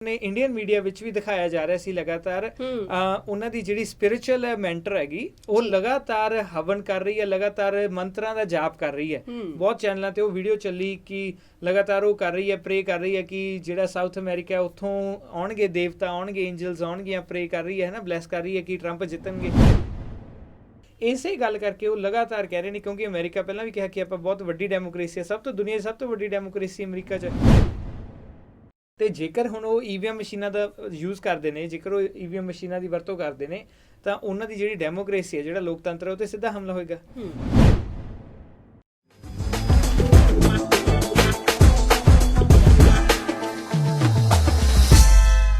ਨੇ Indian media ਵਿੱਚ ਵੀ ਦਿਖਾਇਆ ਜਾ ਰਿਹਾ ਸੀ ਲਗਾਤਾਰ ਉਹਨਾਂ ਦੀ ਜਿਹੜੀ ਸਪਿਰਿਚੁਅਲ ਮੈਂਟਰ ਹੈਗੀ ਉਹ ਲਗਾਤਾਰ ਹਵਨ ਕਰ ਰਹੀ ਹੈ, ਲਗਾਤਾਰ ਮੰਤਰਾਂ ਦਾ ਜਾਪ ਕਰ ਰਹੀ ਹੈ। ਬਹੁਤ ਚੈਨਲਾਂ ਤੇ ਉਹ ਵੀਡੀਓ ਚੱਲੀ ਕਿ ਲਗਾਤਾਰ ਉਹ ਕਰ ਰਹੀ ਹੈ, ਪ੍ਰੇ ਕਰ ਰਹੀ ਹੈ ਕਿ ਜਿਹੜਾ ਸਾਊਥ ਅਮਰੀਕਾ ਉੱਥੋਂ ਆਉਣਗੇ ਦੇਵਤਾ, ਆਉਣਗੇ ਐਂਜਲਸ ਆਉਣਗੀਆਂ, ਪ੍ਰੇ ਕਰ ਰਹੀ ਹੈ ਨਾ, ਬਲੈਸ ਕਰ ਰਹੀ ਹੈ ਕਿ ਟਰੰਪ ਜਿੱਤਣਗੇ। ਇਸੇ ਗੱਲ ਕਰਕੇ ਉਹ ਲਗਾਤਾਰ ਕਹਿ ਰਹੇ ਨੇ, ਕਿਉਂਕਿ ਅਮਰੀਕਾ ਪਹਿਲਾਂ ਵੀ ਕਿਹਾ ਕਿ ਆਪਾਂ ਬਹੁਤ ਵੱਡੀ ਡੈਮੋਕ੍ਰੇਸੀ ਹੈ, ਸਭ ਤੋਂ ਦੁਨੀਆ ਦੀ ਸਭ ਤੋਂ ਵੱਡੀ ਡੈਮੋਕ੍ਰੇਸੀ ਅਮਰੀਕਾ 'ਚ। ਤੇ ਜੇਕਰ ਹੁਣ ਉਹ ਈਵੀਐਮ ਮਸ਼ੀਨਾਂ ਦਾ ਯੂਜ਼ ਕਰਦੇ ਨੇ, ਜੇਕਰ ਉਹ ਈਵੀਐਮ ਮਸ਼ੀਨਾਂ ਦੀ ਵਰਤੋਂ ਕਰਦੇ ਨੇ ਤਾਂ ਉਹਨਾਂ ਦੀ ਜਿਹੜੀ ਡੈਮੋਕ੍ਰੇਸੀ ਹੈ, ਜਿਹੜਾ ਲੋਕਤੰਤਰ ਹੈ, ਉਹ ਤੇ ਸਿੱਧਾ ਹਮਲਾ ਹੋਏਗਾ।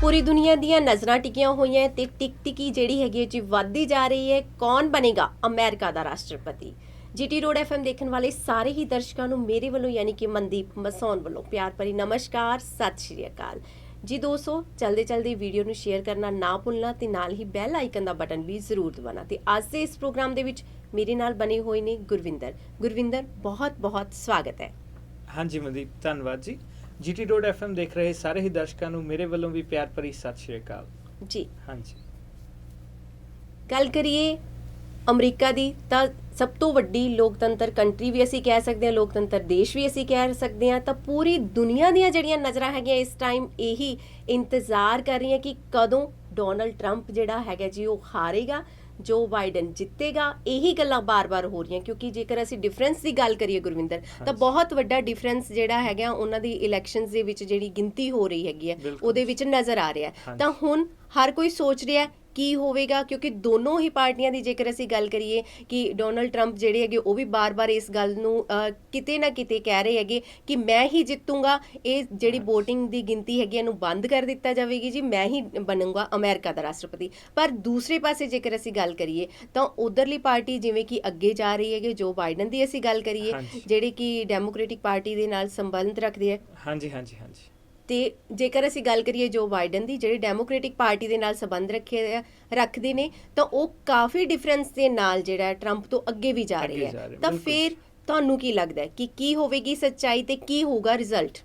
ਪੂਰੀ ਦੁਨੀਆ ਦੀਆਂ ਨਜ਼ਰਾਂ ਟਿਕੀਆਂ ਹੋਈਆਂ ਤੇ ਟਿਕੀ ਜਿਹੜੀ ਹੈਗੀ ਜੀ ਵੱਧਦੀ ਜਾ ਰਹੀ ਹੈ। ਕੌਣ ਬਣੇਗਾ ਅਮਰੀਕਾ ਦਾ ਰਾਸ਼ਟਰਪਤੀ? ਜੀਟੀ ਰੋਡ ਐਫਐਮ ਦੇਖਣ ਵਾਲੇ ਸਾਰੇ ਹੀ ਦਰਸ਼ਕਾਂ ਨੂੰ ਮੇਰੇ ਵੱਲੋਂ ਯਾਨੀ ਕਿ ਮਨਦੀਪ ਮਸੌਨ ਵੱਲੋਂ ਪਿਆਰ ਭਰੀ ਨਮਸਕਾਰ, ਸਤਿ ਸ਼੍ਰੀ ਅਕਾਲ ਜੀ। ਦੋਸਤੋ, ਚਲਦੇ ਵੀਡੀਓ ਨੂੰ ਸ਼ੇਅਰ ਕਰਨਾ ਨਾ ਭੁੱਲਣਾ ਤੇ ਨਾਲ ਹੀ ਬੈਲ ਆਈਕਨ ਦਾ ਬਟਨ ਵੀ ਜ਼ਰੂਰ ਦਬਾਉਣਾ। ਤੇ ਅੱਜ ਦੇ ਇਸ ਪ੍ਰੋਗਰਾਮ ਦੇ ਵਿੱਚ ਮੇਰੇ ਨਾਲ ਬਣੇ ਹੋਏ ਨੇ ਗੁਰਵਿੰਦਰ, ਬਹੁਤ ਸਵਾਗਤ ਹੈ। ਹਾਂਜੀ ਮਨਦੀਪ, ਧੰਨਵਾਦ ਜੀ। ਜੀਟੀ ਰੋਡ ਐਫਐਮ ਦੇਖ ਰਹੇ ਸਾਰੇ ਹੀ ਦਰਸ਼ਕਾਂ ਨੂੰ ਮੇਰੇ ਵੱਲੋਂ ਵੀ ਪਿਆਰ ਭਰੀ ਸਤਿ ਸ਼੍ਰੀ ਅਕਾਲ ਜੀ। ਹਾਂਜੀ, ਗੱਲ ਕਰੀਏ ਅਮਰੀਕਾ ਦੀ ਤਾਂ ਸਭ ਤੋਂ ਵੱਡੀ ਲੋਕਤੰਤਰ ਕੰਟਰੀ ਵੀ ਅਸੀਂ ਕਹਿ ਸਕਦੇ ਹਾਂ, ਲੋਕਤੰਤਰ ਦੇਸ਼ ਵੀ ਅਸੀਂ ਕਹਿ ਸਕਦੇ ਹਾਂ। ਤਾਂ ਪੂਰੀ ਦੁਨੀਆ ਦੀਆਂ ਜਿਹੜੀਆਂ ਨਜ਼ਰਾਂ ਹੈਗੀਆਂ ਇਸ ਟਾਈਮ ਇਹੀ ਇੰਤਜ਼ਾਰ ਕਰ ਰਹੀਆਂ ਕਿ ਕਦੋਂ ਡੋਨਲਡ ਟਰੰਪ ਜਿਹੜਾ ਹੈਗਾ ਜੀ ਉਹ ਹਾਰੇਗਾ, ਜੋ ਬਾਈਡਨ ਜਿੱਤੇਗਾ। ਇਹੀ ਗੱਲਾਂ ਬਾਰ-ਬਾਰ ਹੋ ਰਹੀਆਂ, ਕਿਉਂਕਿ ਜੇਕਰ ਅਸੀਂ ਡਿਫਰੈਂਸ ਦੀ ਗੱਲ ਕਰੀਏ ਗੁਰਵਿੰਦਰ, ਤਾਂ ਬਹੁਤ ਵੱਡਾ ਡਿਫਰੈਂਸ ਜਿਹੜਾ ਹੈਗਾ ਉਹਨਾਂ ਦੀ ਇਲੈਕਸ਼ਨਸ ਦੇ ਵਿੱਚ ਜਿਹੜੀ ਗਿਣਤੀ ਹੋ ਰਹੀ ਹੈਗੀ ਹੈ ਉਹਦੇ ਵਿੱਚ ਨਜ਼ਰ ਆ ਰਿਹਾ। ਤਾਂ ਹੁਣ ਹਰ ਕੋਈ ਸੋਚ ਰਿਹਾ ਕੀ ਹੋਵੇਗਾ, ਕਿਉਂਕਿ ਦੋਨੋਂ ਹੀ ਪਾਰਟੀਆਂ ਦੀ ਜੇਕਰ ਅਸੀਂ ਗੱਲ ਕਰੀਏ ਕਿ ਡੋਨਲਡ ਟਰੰਪ ਜਿਹੜੇ ਹੈਗੇ ਉਹ ਵੀ ਬਾਰ-ਬਾਰ ਇਸ ਗੱਲ ਨੂੰ ਕਿਤੇ ਨਾ ਕਿਤੇ ਕਹਿ ਰਹੇ ਹੈਗੇ ਕਿ ਮੈਂ ਹੀ ਜਿੱਤੂੰਗਾ, ਇਹ ਜਿਹੜੀ VOTING ਦੀ ਗਿਣਤੀ ਹੈਗੀ ਇਹਨੂੰ ਬੰਦ ਕਰ ਦਿੱਤਾ ਜਾਵੇਗੀ ਜੀ, ਮੈਂ ਹੀ ਬਣੂੰਗਾ ਅਮਰੀਕਾ ਦਾ ਰਾਸ਼ਟਰਪਤੀ। ਪਰ ਦੂਸਰੇ ਪਾਸੇ ਜੇਕਰ ਅਸੀਂ ਗੱਲ ਕਰੀਏ ਤਾਂ ਉਧਰਲੀ ਪਾਰਟੀ ਜਿਵੇਂ ਕਿ ਅੱਗੇ ਜਾ ਰਹੀ ਹੈਗੇ, ਜੋ ਬਾਈਡਨ ਦੀ ਅਸੀਂ ਗੱਲ ਕਰੀਏ ਜਿਹੜੇ ਕਿ ਡੈਮੋਕ੍ਰੈਟਿਕ ਪਾਰਟੀ ਦੇ ਨਾਲ ਸੰਬੰਧ ਰੱਖਦੇ ਹੈ। ਹਾਂਜੀ। ਤੇ ਜੇਕਰ ਅਸੀਂ ਗੱਲ ਕਰੀਏ ਜੋ ਬਾਈਡਨ ਦੀ ਜਿਹੜੀ ਡੈਮੋਕ੍ਰੈਟਿਕ ਪਾਰਟੀ ਦੇ ਨਾਲ ਸੰਬੰਧ ਰੱਖਦੇ ਨੇ, ਤਾਂ ਉਹ ਕਾਫੀ ਡਿਫਰੈਂਸ ਦੇ ਨਾਲ ਜਿਹੜਾ ਟਰੰਪ ਤੋਂ ਅੱਗੇ ਵੀ ਜਾ ਰਹੇ ਹੈ। ਤਾਂ ਫਿਰ ਤੁਹਾਨੂੰ ਕੀ ਲੱਗਦਾ ਹੈ ਕਿ ਕੀ ਹੋਵੇਗੀ ਸੱਚਾਈ ਤੇ ਕੀ ਹੋਊਗਾ ਰਿਜ਼ਲਟ?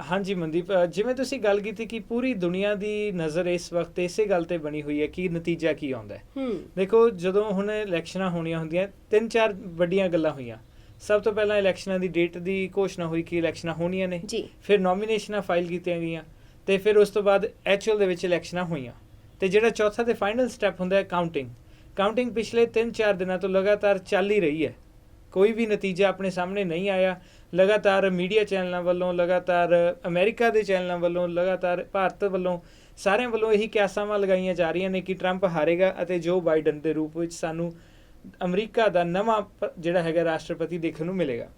ਹਾਂਜੀ ਮਨਦੀਪ, ਜਿਵੇਂ ਤੁਸੀਂ ਗੱਲ ਕੀਤੀ ਕਿ ਪੂਰੀ ਦੁਨੀਆ ਦੀ ਨਜ਼ਰ ਇਸ ਵਕਤ ਇਸੇ ਗੱਲ ਤੇ ਬਣੀ ਹੋਈ ਹੈ ਕਿ ਨਤੀਜਾ ਕੀ ਆਉਂਦਾ ਹੈ। ਦੇਖੋ, ਜਦੋਂ ਹੁਣ ਇਲੈਕਸ਼ਨਾਂ ਹੋਣੀਆਂ ਹੁੰਦੀਆਂ, 3-4 ਵੱਡੀਆਂ ਗੱਲਾਂ ਹੋਈਆਂ। ਸਭ ਤੋਂ ਪਹਿਲਾਂ ਇਲੈਕਸ਼ਨਾਂ ਦੀ ਡੇਟ ਦੀ ਘੋਸ਼ਣਾ ਹੋਈ ਕਿ ਇਲੈਕਸ਼ਨਾਂ ਹੋਣੀਆਂ ਨੇ, ਫਿਰ ਨੋਮੀਨੇਸ਼ਨਾਂ ਫਾਈਲ ਕੀਤੀਆਂ ਗਈਆਂ ਤੇ ਫਿਰ ਉਸ ਤੋਂ ਬਾਅਦ ਐਕਚੁਅਲ ਦੇ ਵਿੱਚ ਇਲੈਕਸ਼ਨਾਂ ਹੋਈਆਂ। ਤੇ ਜਿਹੜਾ ਚੌਥਾ ਤੇ ਫਾਈਨਲ ਸਟੈਪ ਹੁੰਦਾ ਹੈ ਕਾਊਂਟਿੰਗ ਪਿਛਲੇ 3-4 ਦਿਨਾਂ ਤੋਂ ਲਗਾਤਾਰ ਚੱਲ ਹੀ ਰਹੀ ਹੈ। ਕੋਈ ਵੀ ਨਤੀਜਾ ਆਪਣੇ ਸਾਹਮਣੇ ਨਹੀਂ ਆਇਆ। ਲਗਾਤਾਰ ਮੀਡੀਆ ਚੈਨਲਾਂ ਵੱਲੋਂ, ਲਗਾਤਾਰ ਅਮਰੀਕਾ ਦੇ ਚੈਨਲਾਂ ਵੱਲੋਂ, ਲਗਾਤਾਰ ਭਾਰਤ ਵੱਲੋਂ, ਸਾਰਿਆਂ ਵੱਲੋਂ ਇਹੀ ਕਿਆਸਾਵਾਂ ਲਗਾਈਆਂ ਜਾ ਰਹੀਆਂ ਨੇ ਕਿ ਟਰੰਪ ਹਾਰੇਗਾ ਅਤੇ ਜੋ ਬਾਈਡਨ ਦੇ ਰੂਪ ਵਿੱਚ ਸਾਨੂੰ ਅਮਰੀਕਾ ਦਾ ਨਵਾਂ ਜਿਹੜਾ ਹੈਗਾ ਰਾਸ਼ਟਰਪਤੀ ਦੇਖਣ ਨੂੰ ਮਿਲੇਗਾ।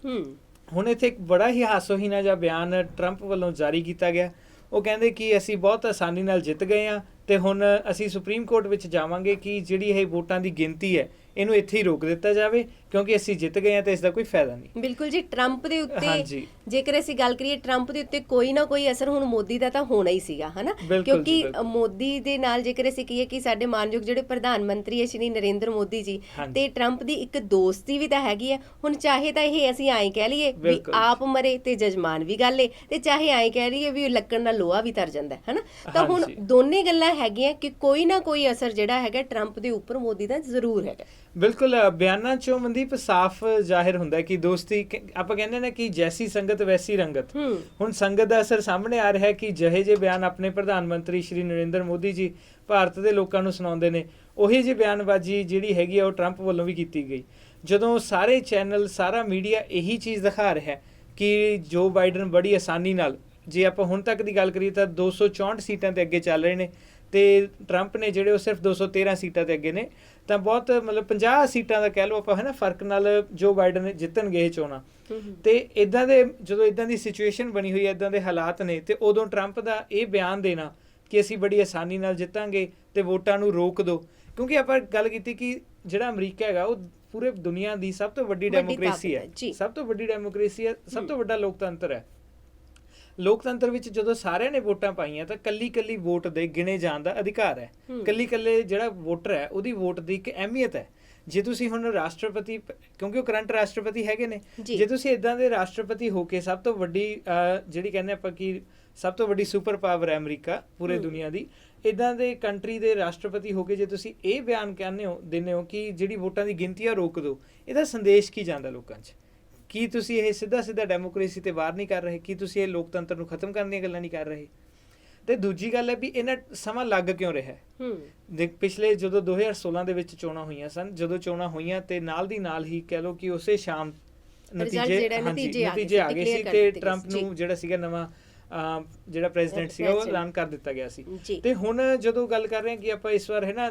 ਹੁਣ ਇੱਥੇ ਇੱਕ ਬੜਾ ਹੀ ਹਾਸੋਹੀਣਾ ਜਿਹਾ ਬਿਆਨ ਟਰੰਪ ਵੱਲੋਂ ਜਾਰੀ ਕੀਤਾ ਗਿਆ। ਉਹ ਕਹਿੰਦੇ ਕਿ ਅਸੀਂ ਬਹੁਤ ਆਸਾਨੀ ਨਾਲ ਜਿੱਤ ਗਏ ਹਾਂ ਤੇ ਹੁਣ ਅਸੀਂ ਸੁਪਰੀਮ ਕੋਰਟ ਵਿੱਚ ਜਾਵਾਂਗੇ ਕਿ ਜਿਹੜੀ ਇਹ ਵੋਟਾਂ ਦੀ ਗਿਣਤੀ ਹੈ ਇਹਨੂੰ ਇੱਥੇ ਹੀ ਰੋਕ ਦਿੱਤਾ ਜਾਵੇ, ਕਿਉਂਕਿ ਅਸੀਂ ਜਿੱਤ ਗਏ ਹਾਂ ਤੇ ਇਸ ਦਾ ਕੋਈ ਫਾਇਦਾ ਨਹੀਂ। ਬਿਲਕੁਲ ਜੀ। ਟਰੰਪ ਦੇ ਉੱਤੇ ਜੇਕਰ ਅਸੀਂ ਗੱਲ ਕਰੀਏ, ਟਰੰਪ ਦੇ ਉੱਤੇ ਕੋਈ ਨਾ ਕੋਈ ਅਸਰ ਹੁਣ ਮੋਦੀ ਦਾ ਤਾਂ ਹੋਣਾ ਹੀ ਸੀਗਾ, ਹਨਾ, ਕਿਉਂਕਿ ਮੋਦੀ ਦੇ ਨਾਲ ਜੇਕਰ ਅਸੀਂ ਕਹੀਏ ਕਿ ਸਾਡੇ ਮਾਨਯੋਗ ਜਿਹੜੇ ਪ੍ਰਧਾਨ ਮੰਤਰੀ ਹੈ ਸ਼੍ਰੀ ਨਰਿੰਦਰ ਮੋਦੀ ਜੀ ਤੇ ਟਰੰਪ ਦੀ ਇੱਕ ਦੋਸਤੀ ਵੀ ਤਾਂ ਹੈਗੀ ਹੈ। ਹੁਣ ਚਾਹੇ ਤਾਂ ਇਹ ਅਸੀਂ ਐਂ ਕਹਿ ਲਈਏ ਵੀ ਆਪ ਮਰੇ ਤੇ ਜਜਮਾਨ ਵੀ ਗੱਲ ਏ, ਤੇ ਚਾਹੇ ਐਂ ਕਹਿ ਲਈਏ ਵੀ ਲੱਕੜ ਨਾਲ ਲੋਹਾ ਵੀ ਤਰ ਜਾਂਦਾ, ਹਨਾ। ਤਾਂ ਹੁਣ ਦੋਨੇ ਗੱਲਾਂ ਹੈਗੀਆਂ ਕਿ ਕੋਈ ਨਾ ਕੋਈ ਅਸਰ ਜਿਹੜਾ ਹੈਗਾ ਟਰੰਪ ਦੇ ਉੱਪਰ ਮੋਦੀ ਦਾ ਜ਼ਰੂਰ ਹੈਗਾ। ਬਿਲਕੁਲ, ਬਿਆਨਾਂ ਚੋਂ ਮਨਦੀਪ ਸਾਫ਼ ਜ਼ਾਹਿਰ ਹੁੰਦਾ ਕਿ ਦੋਸਤੀ, ਆਪਾਂ ਕਹਿੰਦੇ ਨੇ ਕਿ ਜੈਸੀ ਸੰਗਤ ਵੈਸੀ ਰੰਗਤ। ਹੁਣ ਸੰਗਤ ਦਾ ਅਸਰ ਸਾਹਮਣੇ ਆ ਰਿਹਾ ਹੈ ਕਿ ਜਿਹੇ ਜਿਹੇ ਬਿਆਨ ਆਪਣੇ ਪ੍ਰਧਾਨ ਮੰਤਰੀ ਸ਼੍ਰੀ ਨਰਿੰਦਰ ਮੋਦੀ ਜੀ ਭਾਰਤ ਦੇ ਲੋਕਾਂ ਨੂੰ ਸੁਣਾਉਂਦੇ ਨੇ, ਉਹੀ ਜਿਹੀ ਬਿਆਨਬਾਜ਼ੀ ਜਿਹੜੀ ਹੈਗੀ ਆ ਉਹ ਟਰੰਪ ਵੱਲੋਂ ਵੀ ਕੀਤੀ ਗਈ। ਜਦੋਂ ਸਾਰੇ ਚੈਨਲ, ਸਾਰਾ ਮੀਡੀਆ ਇਹੀ ਚੀਜ਼ ਦਿਖਾ ਰਿਹਾ ਕਿ ਜੋ ਬਾਈਡਨ ਬੜੀ ਆਸਾਨੀ ਨਾਲ, ਜੇ ਆਪਾਂ ਹੁਣ ਤੱਕ ਦੀ ਗੱਲ ਕਰੀਏ ਤਾਂ 264 ਸੀਟਾਂ ਤੇ ਅੱਗੇ ਚੱਲ ਰਹੇ ਨੇ ਤੇ ਟਰੰਪ ਨੇ ਜਿਹੜੇ ਉਹ ਸਿਰਫ 213 ਸੀਟਾਂ ਤੇ ਅੱਗੇ ਨੇ, ਤਾਂ ਬਹੁਤ ਮਤਲਬ 50 ਸੀਟਾਂ ਦਾ ਕਹਿ ਲਓ ਆਪਾਂ, ਹੈ ਨਾ, ਫਰਕ ਨਾਲ ਜੋ ਬਾਈਡਨ ਜਿੱਤਣਗੇ ਇਹ ਚੋਣਾਂ। ਤੇ ਇਦਾਂ ਦੇ ਜਦੋਂ ਇਦਾਂ ਦੀ ਸਿਚੁਏਸ਼ਨ ਬਣੀ ਹੋਈ ਹੈ, ਇਦਾਂ ਦੇ ਹਾਲਾਤ ਨੇ, ਤੇ ਉਦੋਂ ਟਰੰਪ ਦਾ ਇਹ ਬਿਆਨ ਦੇਣਾ ਕਿ ਅਸੀਂ ਬੜੀ ਆਸਾਨੀ ਨਾਲ ਜਿੱਤਾਂਗੇ ਤੇ ਵੋਟਾਂ ਨੂੰ ਰੋਕ ਦਿਓ, ਕਿਉਂਕਿ ਆਪਾਂ ਗੱਲ ਕੀਤੀ ਕਿ ਜਿਹੜਾ ਅਮਰੀਕਾ ਹੈਗਾ ਉਹ ਪੂਰੇ ਦੁਨੀਆ ਦੀ ਸਭ ਤੋਂ ਵੱਡੀ ਡੈਮੋਕ੍ਰੇਸੀ ਹੈ, ਸਭ ਤੋਂ ਵੱਡੀ ਡੈਮੋਕ੍ਰੇਸੀ ਹੈ, ਸਭ ਤੋਂ ਵੱਡਾ ਲੋਕਤੰਤਰ ਹੈ। ਲੋਕਤੰਤਰ ਵਿੱਚ ਜਦੋਂ ਸਾਰਿਆਂ ਨੇ ਵੋਟਾਂ ਪਾਈਆਂ ਤਾਂ ਕੱਲੀ ਵੋਟ ਦੇ ਗਿਣੇ ਜਾਣ ਦਾ ਅਧਿਕਾਰ ਹੈ। ਕੱਲੇ ਜਿਹੜਾ ਵੋਟਰ ਹੈ ਉਹਦੀ ਵੋਟ ਦੀ ਇੱਕ ਅਹਿਮੀਅਤ ਹੈ। ਜੇ ਤੁਸੀਂ ਹੁਣ ਰਾਸ਼ਟਰਪਤੀ, ਕਿਉਂਕਿ ਉਹ ਕਰੰਟ ਰਾਸ਼ਟਰਪਤੀ ਹੈਗੇ ਨੇ, ਜੇ ਤੁਸੀਂ ਇਦਾਂ ਦੇ ਰਾਸ਼ਟਰਪਤੀ ਹੋ ਕੇ ਸਭ ਤੋਂ ਵੱਡੀ ਜਿਹੜੀ ਕਹਿੰਦੇ ਆਪਾਂ ਕਿ ਸਭ ਤੋਂ ਵੱਡੀ ਸੁਪਰ ਪਾਵਰ ਹੈ ਅਮਰੀਕਾ ਪੂਰੇ ਦੁਨੀਆ ਦੀ, ਇਦਾਂ ਦੇ ਕੰਟਰੀ ਦੇ ਰਾਸ਼ਟਰਪਤੀ ਹੋ ਕੇ ਜੇ ਤੁਸੀਂ ਇਹ ਬਿਆਨ ਦਿੰਦੇ ਹੋ ਕਿ ਜਿਹੜੀ ਵੋਟਾਂ ਦੀ ਗਿਣਤੀ ਆ ਰੋਕ ਦਿਓ, ਇਹਦਾ ਸੰਦੇਸ਼ ਕੀ ਜਾਂਦਾ ਲੋਕਾਂ 'ਚ? ਕੀ ਤੁਸੀਂ ਇਹ ਸਿੱਧਾ ਡੈਮੋਕ੍ਰੇਸੀ ਤੇ ਵਾਰ ਨਹੀਂ ਕਰ ਰਹੇ? ਕੀ ਤੁਸੀਂ ਇਹ ਲੋਕਤੰਤਰ ਨੂੰ ਖਤਮ ਕਰਨ ਦੀਆਂ ਗੱਲਾਂ ਨਹੀਂ ਕਰ ਰਹੇ? ਤੇ ਦੂਜੀ ਗੱਲ ਹੈ ਵੀ ਇਹਨਾਂ ਸਮਾਂ ਲੱਗ ਕਿਉਂ ਰਿਹਾ? ਪਿਛਲੇ ਜਦੋਂ 2016 ਦੇ ਵਿੱਚ ਚੋਣਾਂ ਹੋਈਆਂ ਸਨ, ਜਦੋਂ ਚੋਣਾਂ ਹੋਈਆਂ ਤੇ ਨਾਲ ਦੀ ਨਾਲ ਹੀ ਕਹਿ ਲਓ ਕਿ ਉਸੇ ਸ਼ਾਮ ਨਤੀਜੇ ਆ ਗਏ ਸੀ ਤੇ ਟਰੰਪ ਨੂੰ ਜਿਹੜਾ ਸੀਗਾ ਨਵਾਂ ਜਿਹੜਾ ਪ੍ਰੈਜ਼ੀਡੈਂਟ ਸੀਗਾ ਉਹ ਐਲਾਨ ਕਰ ਦਿੱਤਾ ਗਿਆ ਸੀ। ਤੇ ਹੁਣ ਜਦੋਂ ਗੱਲ ਕਰ ਰਹੇ ਹਾਂ ਕਿ ਆਪਾਂ ਇਸ ਵਾਰ ਹੈ ਨਾ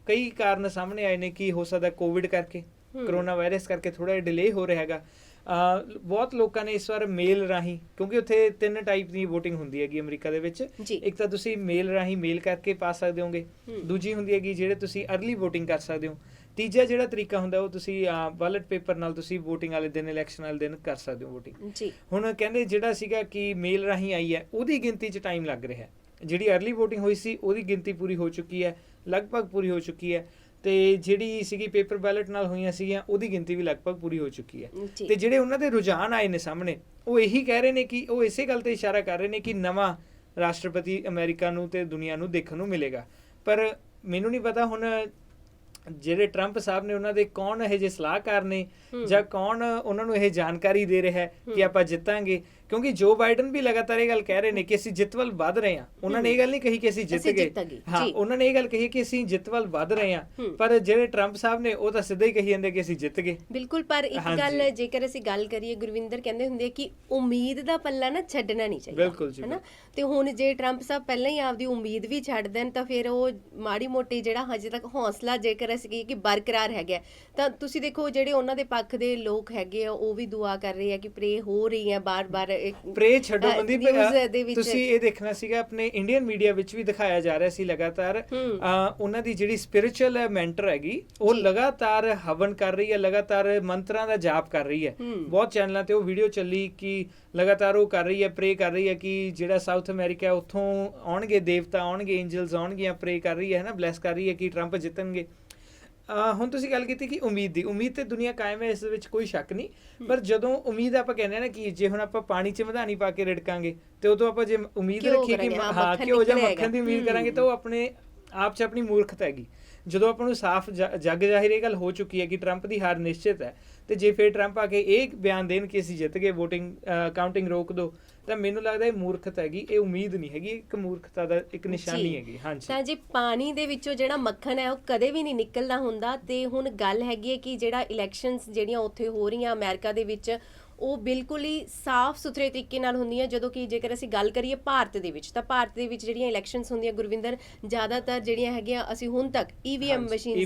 ਕਈ ਕਾਰਨ ਸਾਹਮਣੇ ਆਏ ਨੇ ਕਿ ਹੋ ਸਕਦਾ ਕੋਵਿਡ ਕਰਕੇ, ਕਰੋਨਾ ਵਾਇਰਸ ਕਰਕੇ ਥੋੜਾ ਜਿਹਾ ਡਿਲੇ ਹੋ ਰਿਹਾ ਹੈਗਾ। ਬਹੁਤ ਲੋਕਾਂ ਨੇ ਇਸ ਵਾਰ ਮੇਲ ਰਾਹੀਂ, ਕਿਉਂਕਿ ਉੱਥੇ 3 ਟਾਈਪ ਦੀ VOTING ਹੁੰਦੀ ਹੈਗੀ ਅਮਰੀਕਾ ਦੇ ਵਿੱਚ, ਇੱਕ ਤਾਂ ਤੁਸੀਂ ਮੇਲ ਰਾਹੀਂ ਮੇਲ ਕਰਕੇ ਪਾ ਸਕਦੇ ਹੋਗੇ, ਦੂਜੀ ਹੁੰਦੀ ਹੈਗੀ ਜਿਹੜੇ ਤੁਸੀਂ ਅਰਲੀ VOTING ਕਰ ਸਕਦੇ ਹੋ, ਤੀਜਾ ਜਿਹੜਾ ਤਰੀਕਾ ਹੁੰਦਾ ਉਹ ਤੁਸੀਂ ਬੈਲਟ ਪੇਪਰ ਨਾਲ ਤੁਸੀਂ VOTING ਵਾਲੇ ਦਿਨ, ਇਲੈਕਸ਼ਨ ਵਾਲੇ ਦਿਨ ਕਰ ਸਕਦੇ ਹੋ VOTING। ਹੁਣ ਕਹਿੰਦੇ ਜਿਹੜਾ ਸੀਗਾ ਕਿ ਮੇਲ ਰਾਹੀਂ ਆਈ ਹੈ ਉਹਦੀ ਗਿਣਤੀ 'ਚ ਟਾਈਮ ਲੱਗ ਰਿਹਾ, ਜਿਹੜੀ ਅਰਲੀ VOTING ਹੋਈ ਸੀ ਉਹਦੀ ਗਿਣਤੀ ਪੂਰੀ ਹੋ ਚੁੱਕੀ ਹੈ, ਲਗਭਗ ਪੂਰੀ ਹੋ ਚੁੱਕੀ ਹੈ, ਤੇ ਜਿਹੜੀ ਸੀਗੀ ਪੇਪਰ ਬੈਲਟ ਨਾਲ ਹੋਈਆਂ ਸੀਗੀਆਂ ਉਹਦੀ ਗਿਣਤੀ ਵੀ ਲਗਭਗ ਪੂਰੀ ਹੋ ਚੁੱਕੀ ਹੈ। ਤੇ ਜਿਹੜੇ ਉਹਨਾਂ ਦੇ ਰੁਝਾਨ ਆਏ ਨੇ ਸਾਹਮਣੇ, ਉਹ ਇਹੀ ਕਹਿ ਰਹੇ ਨੇ ਕਿ ਉਹ ਇਸੇ ਗੱਲ ਤੇ ਇਸ਼ਾਰਾ ਕਰ ਰਹੇ ਨੇ ਕਿ ਨਵਾਂ ਰਾਸ਼ਟਰਪਤੀ ਅਮਰੀਕਾ ਨੂੰ ਤੇ ਦੁਨੀਆ ਨੂੰ ਦੇਖਣ ਨੂੰ ਮਿਲੇਗਾ। ਪਰ ਮੈਨੂੰ ਨਹੀਂ ਪਤਾ ਹੁਣ ਜਿਹੜੇ ਟਰੰਪ ਸਾਹਿਬ ਨੇ ਉਹਨਾਂ ਦੇ ਕੌਣ ਇਹ ਜਿਹੇ ਸਲਾਹਕਾਰ ਨੇ ਜਾਂ ਕੌਣ ਉਹਨਾਂ ਨੂੰ ਇਹ ਜਾਣਕਾਰੀ ਦੇ ਰਿਹਾ ਹੈ ਕਿ ਆਪਾਂ ਜਿੱਤਾਂਗੇ, ਕਿਉਂਕਿ ਜੋ ਬਾਈਡਨ ਵੀ ਲਗਾਤਾਰ ਇਹ ਗੱਲ ਕਹਿ ਰਹੇ ਨੇ ਕਿ ਅਸੀਂ ਜਿੱਤ ਵੱਲ ਵੱਧ ਰਹੇ ਹਾਂ। ਉਹਨਾਂ ਨੇ ਇਹ ਗੱਲ ਨਹੀਂ ਕਹੀ ਕਿ ਅਸੀਂ ਜਿੱਤ ਗਏ, ਹਾਂ ਉਹਨਾਂ ਨੇ ਇਹ ਗੱਲ ਕਹੀ ਕਿ ਅਸੀਂ ਜਿੱਤ ਵੱਲ ਵੱਧ ਰਹੇ ਹਾਂ, ਪਰ ਜਿਹੜੇ ਟਰੰਪ ਸਾਹਿਬ ਨੇ ਉਹ ਤਾਂ ਸਿੱਧਾ ਹੀ ਕਹੀ ਜਾਂਦੇ ਕਿ ਅਸੀਂ ਜਿੱਤ ਗਏ। ਬਿਲਕੁਲ, ਪਰ ਇੱਕ ਗੱਲ ਜੇਕਰ ਅਸੀਂ ਗੱਲ ਕਰੀਏ, ਗੁਰਵਿੰਦਰ ਕਹਿੰਦੇ ਹੁੰਦੇ ਕਿ ਉਮੀਦ ਦਾ ਪੱਲਾ ਨਾ ਛੱਡਣਾ ਨਹੀਂ ਚਾਹੀਦਾ। ਬਿਲਕੁਲ ਜੀ, ਹੈਨਾ। ਤੇ ਹੁਣ ਜੇ ਟਰੰਪ ਸਾਹਿਬ ਪਹਿਲਾਂ ਹੀ ਆਪਦੀ ਉਮੀਦ ਵੀ ਛੱਡ ਦੇਣ ਤਾਂ ਫਿਰ ਉਹ ਮਾੜੀ ਮੋਟੀ ਜਿਹੜਾ ਹਜੇ ਤੱਕ ਹੌਸਲਾ ਜੇਕਰ ਅਸੀਂ ਕਹੀਏ ਕਿ ਬਰਕਰਾਰ ਹੈਗਾ, ਤਾਂ ਤੁਸੀਂ ਦੇਖੋ ਜਿਹੜੇ ਉਹਨਾਂ ਦੇ ਪੱਖ ਦੇ ਲੋਕ ਹੈਗੇ ਆ ਉਹ ਵੀ ਦੁਆ ਕਰ ਰਹੇ ਆ ਕਿ ਪ੍ਰੇ ਹੋ ਰਹੀ ਹੈ ਬਾਰ-ਬਾਰ। ਪ੍ਰੇ ਛੱਡੋ ਮਨਦੀਪ, ਤੁਸੀਂ ਇਹ ਦੇਖਣਾ ਸੀਗਾ ਆਪਣੇ ਇੰਡੀਅਨ ਮੀਡੀਆ ਵਿੱਚ ਵੀ ਦਿਖਾਇਆ ਜਾ ਰਿਹਾ ਸੀ ਲਗਾਤਾਰ, ਉਹਨਾਂ ਦੀ ਜਿਹੜੀ ਸਪਿਰਿਚੁਅਲ ਮੈਂਟਰ ਹੈਗੀ ਉਹ ਲਗਾਤਾਰ ਹਵਨ ਕਰ ਰਹੀ ਹੈ, ਲਗਾਤਾਰ ਮੰਤਰਾਂ ਦਾ ਜਾਪ ਕਰ ਰਹੀ ਹੈ। ਬਹੁਤ ਚੈਨਲਾਂ ਤੇ ਉਹ ਵੀਡੀਓ ਚੱਲੀ ਕਿ ਲਗਾਤਾਰ ਉਹ ਕਰ ਰਹੀ ਹੈ, ਪ੍ਰੇ ਕਰ ਰਹੀ ਹੈ ਕਿ ਜਿਹੜਾ ਸਾਊਥ ਅਮਰੀਕਾ ਉੱਥੋਂ ਆਉਣਗੇ ਦੇਵਤਾ, ਆਉਣਗੇ ਐਂਜਲਸ ਆਉਣਗੀਆਂ, ਪ੍ਰੇ ਕਰ ਰਹੀ ਹੈ ਨਾ, ਬਲੈਸ ਕਰ ਰਹੀ ਹੈ ਕਿ ਟਰੰਪ ਜਿੱਤਣਗੇ। ਹੁਣ ਤੁਸੀਂ ਗੱਲ ਕੀਤੀ ਕਿ ਉਮੀਦ ਤੇ ਦੁਨੀਆ ਕਾਇਮ ਹੈ, ਇਸ ਵਿੱਚ ਕੋਈ ਸ਼ੱਕ ਨਹੀਂ, ਪਰ ਜਦੋਂ ਉਮੀਦ ਆਪਾਂ ਕਹਿੰਦੇ ਆ ਨਾ ਕਿ ਜੇ ਹੁਣ ਆਪਾਂ ਪਾਣੀ 'ਚ ਮਧਾਣੀ ਪਾ ਕੇ ਰਿੜਕਾਂਗੇ ਤੇ ਉਦੋਂ ਆਪਾਂ ਜੇ ਉਮੀਦ ਰੱਖੀਏ ਕਿ ਹਾਂ ਘਿਓ ਜਾਂ ਮੱਖਣ ਦੀ ਉਮੀਦ ਕਰਾਂਗੇ ਤਾਂ ਉਹ ਆਪਣੇ ਆਪ 'ਚ ਆਪਣੀ ਮੂਰਖਤਾ ਹੈਗੀ। ਜਦੋਂ ਆਪਾਂ ਨੂੰ ਸਾਫ਼ ਜੱਗ ਜ਼ਾਹਿਰ ਇਹ ਗੱਲ ਹੋ ਚੁੱਕੀ ਹੈ ਕਿ ਟਰੰਪ ਦੀ ਹਾਰ ਨਿਸ਼ਚਿਤ ਹੈ, ਤੇ ਜੇ ਫਿਰ ਟਰੰਪ ਆ ਕੇ ਇਹ ਬਿਆਨ ਦੇਣ ਕਿ ਅਸੀਂ ਜਿੱਤ ਗਏ, VOTING ਕਾਊਂਟਿੰਗ ਰੋਕ ਦਿਓ, ਤਾਂ ਮੈਨੂੰ ਲੱਗਦਾ ਇਹ ਮੂਰਖਤਾ ਹੈਗੀ, ਇਹ ਉਮੀਦ ਨਹੀਂ ਹੈਗੀ, ਇੱਕ ਮੂਰਖਤਾ ਦਾ ਇੱਕ ਨਿਸ਼ਾਨੀ ਹੈਗੀ। ਹਾਂਜੀ, ਤਾਂ ਜੇ ਪਾਣੀ ਦੇ ਵਿੱਚੋਂ ਜਿਹੜਾ ਮੱਖਣ ਹੈ ਉਹ ਕਦੇ ਵੀ ਨਹੀਂ ਨਿਕਲਦਾ ਹੁੰਦਾ। ਤੇ ਹੁਣ ਗੱਲ ਹੈਗੀ ਹੈ ਕਿ ਜਿਹੜਾ ਇਲੈਕਸ਼ਨਸ ਜਿਹੜੀਆਂ ਉੱਥੇ ਹੋ ਰਹੀਆਂ ਅਮਰੀਕਾ ਦੇ ਵਿੱਚ, ਉਹ ਬਿਲਕੁਲ ਹੀ ਸਾਫ਼ ਸੁਥਰੇ ਤਰੀਕੇ ਨਾਲ ਹੁੰਦੀਆਂ। ਜਦੋਂ ਕਿ ਜੇਕਰ ਅਸੀਂ ਗੱਲ ਕਰੀਏ ਭਾਰਤ ਦੇ ਵਿੱਚ, ਤਾਂ ਭਾਰਤ ਦੇ ਵਿੱਚ ਜਿਹੜੀਆਂ ਇਲੈਕਸ਼ਨਸ ਹੁੰਦੀਆਂ ਗੁਰਵਿੰਦਰ, ਜ਼ਿਆਦਾਤਰ ਜਿਹੜੀਆਂ ਹੈਗੀਆਂ ਅਸੀਂ ਹੁਣ ਤੱਕ EVM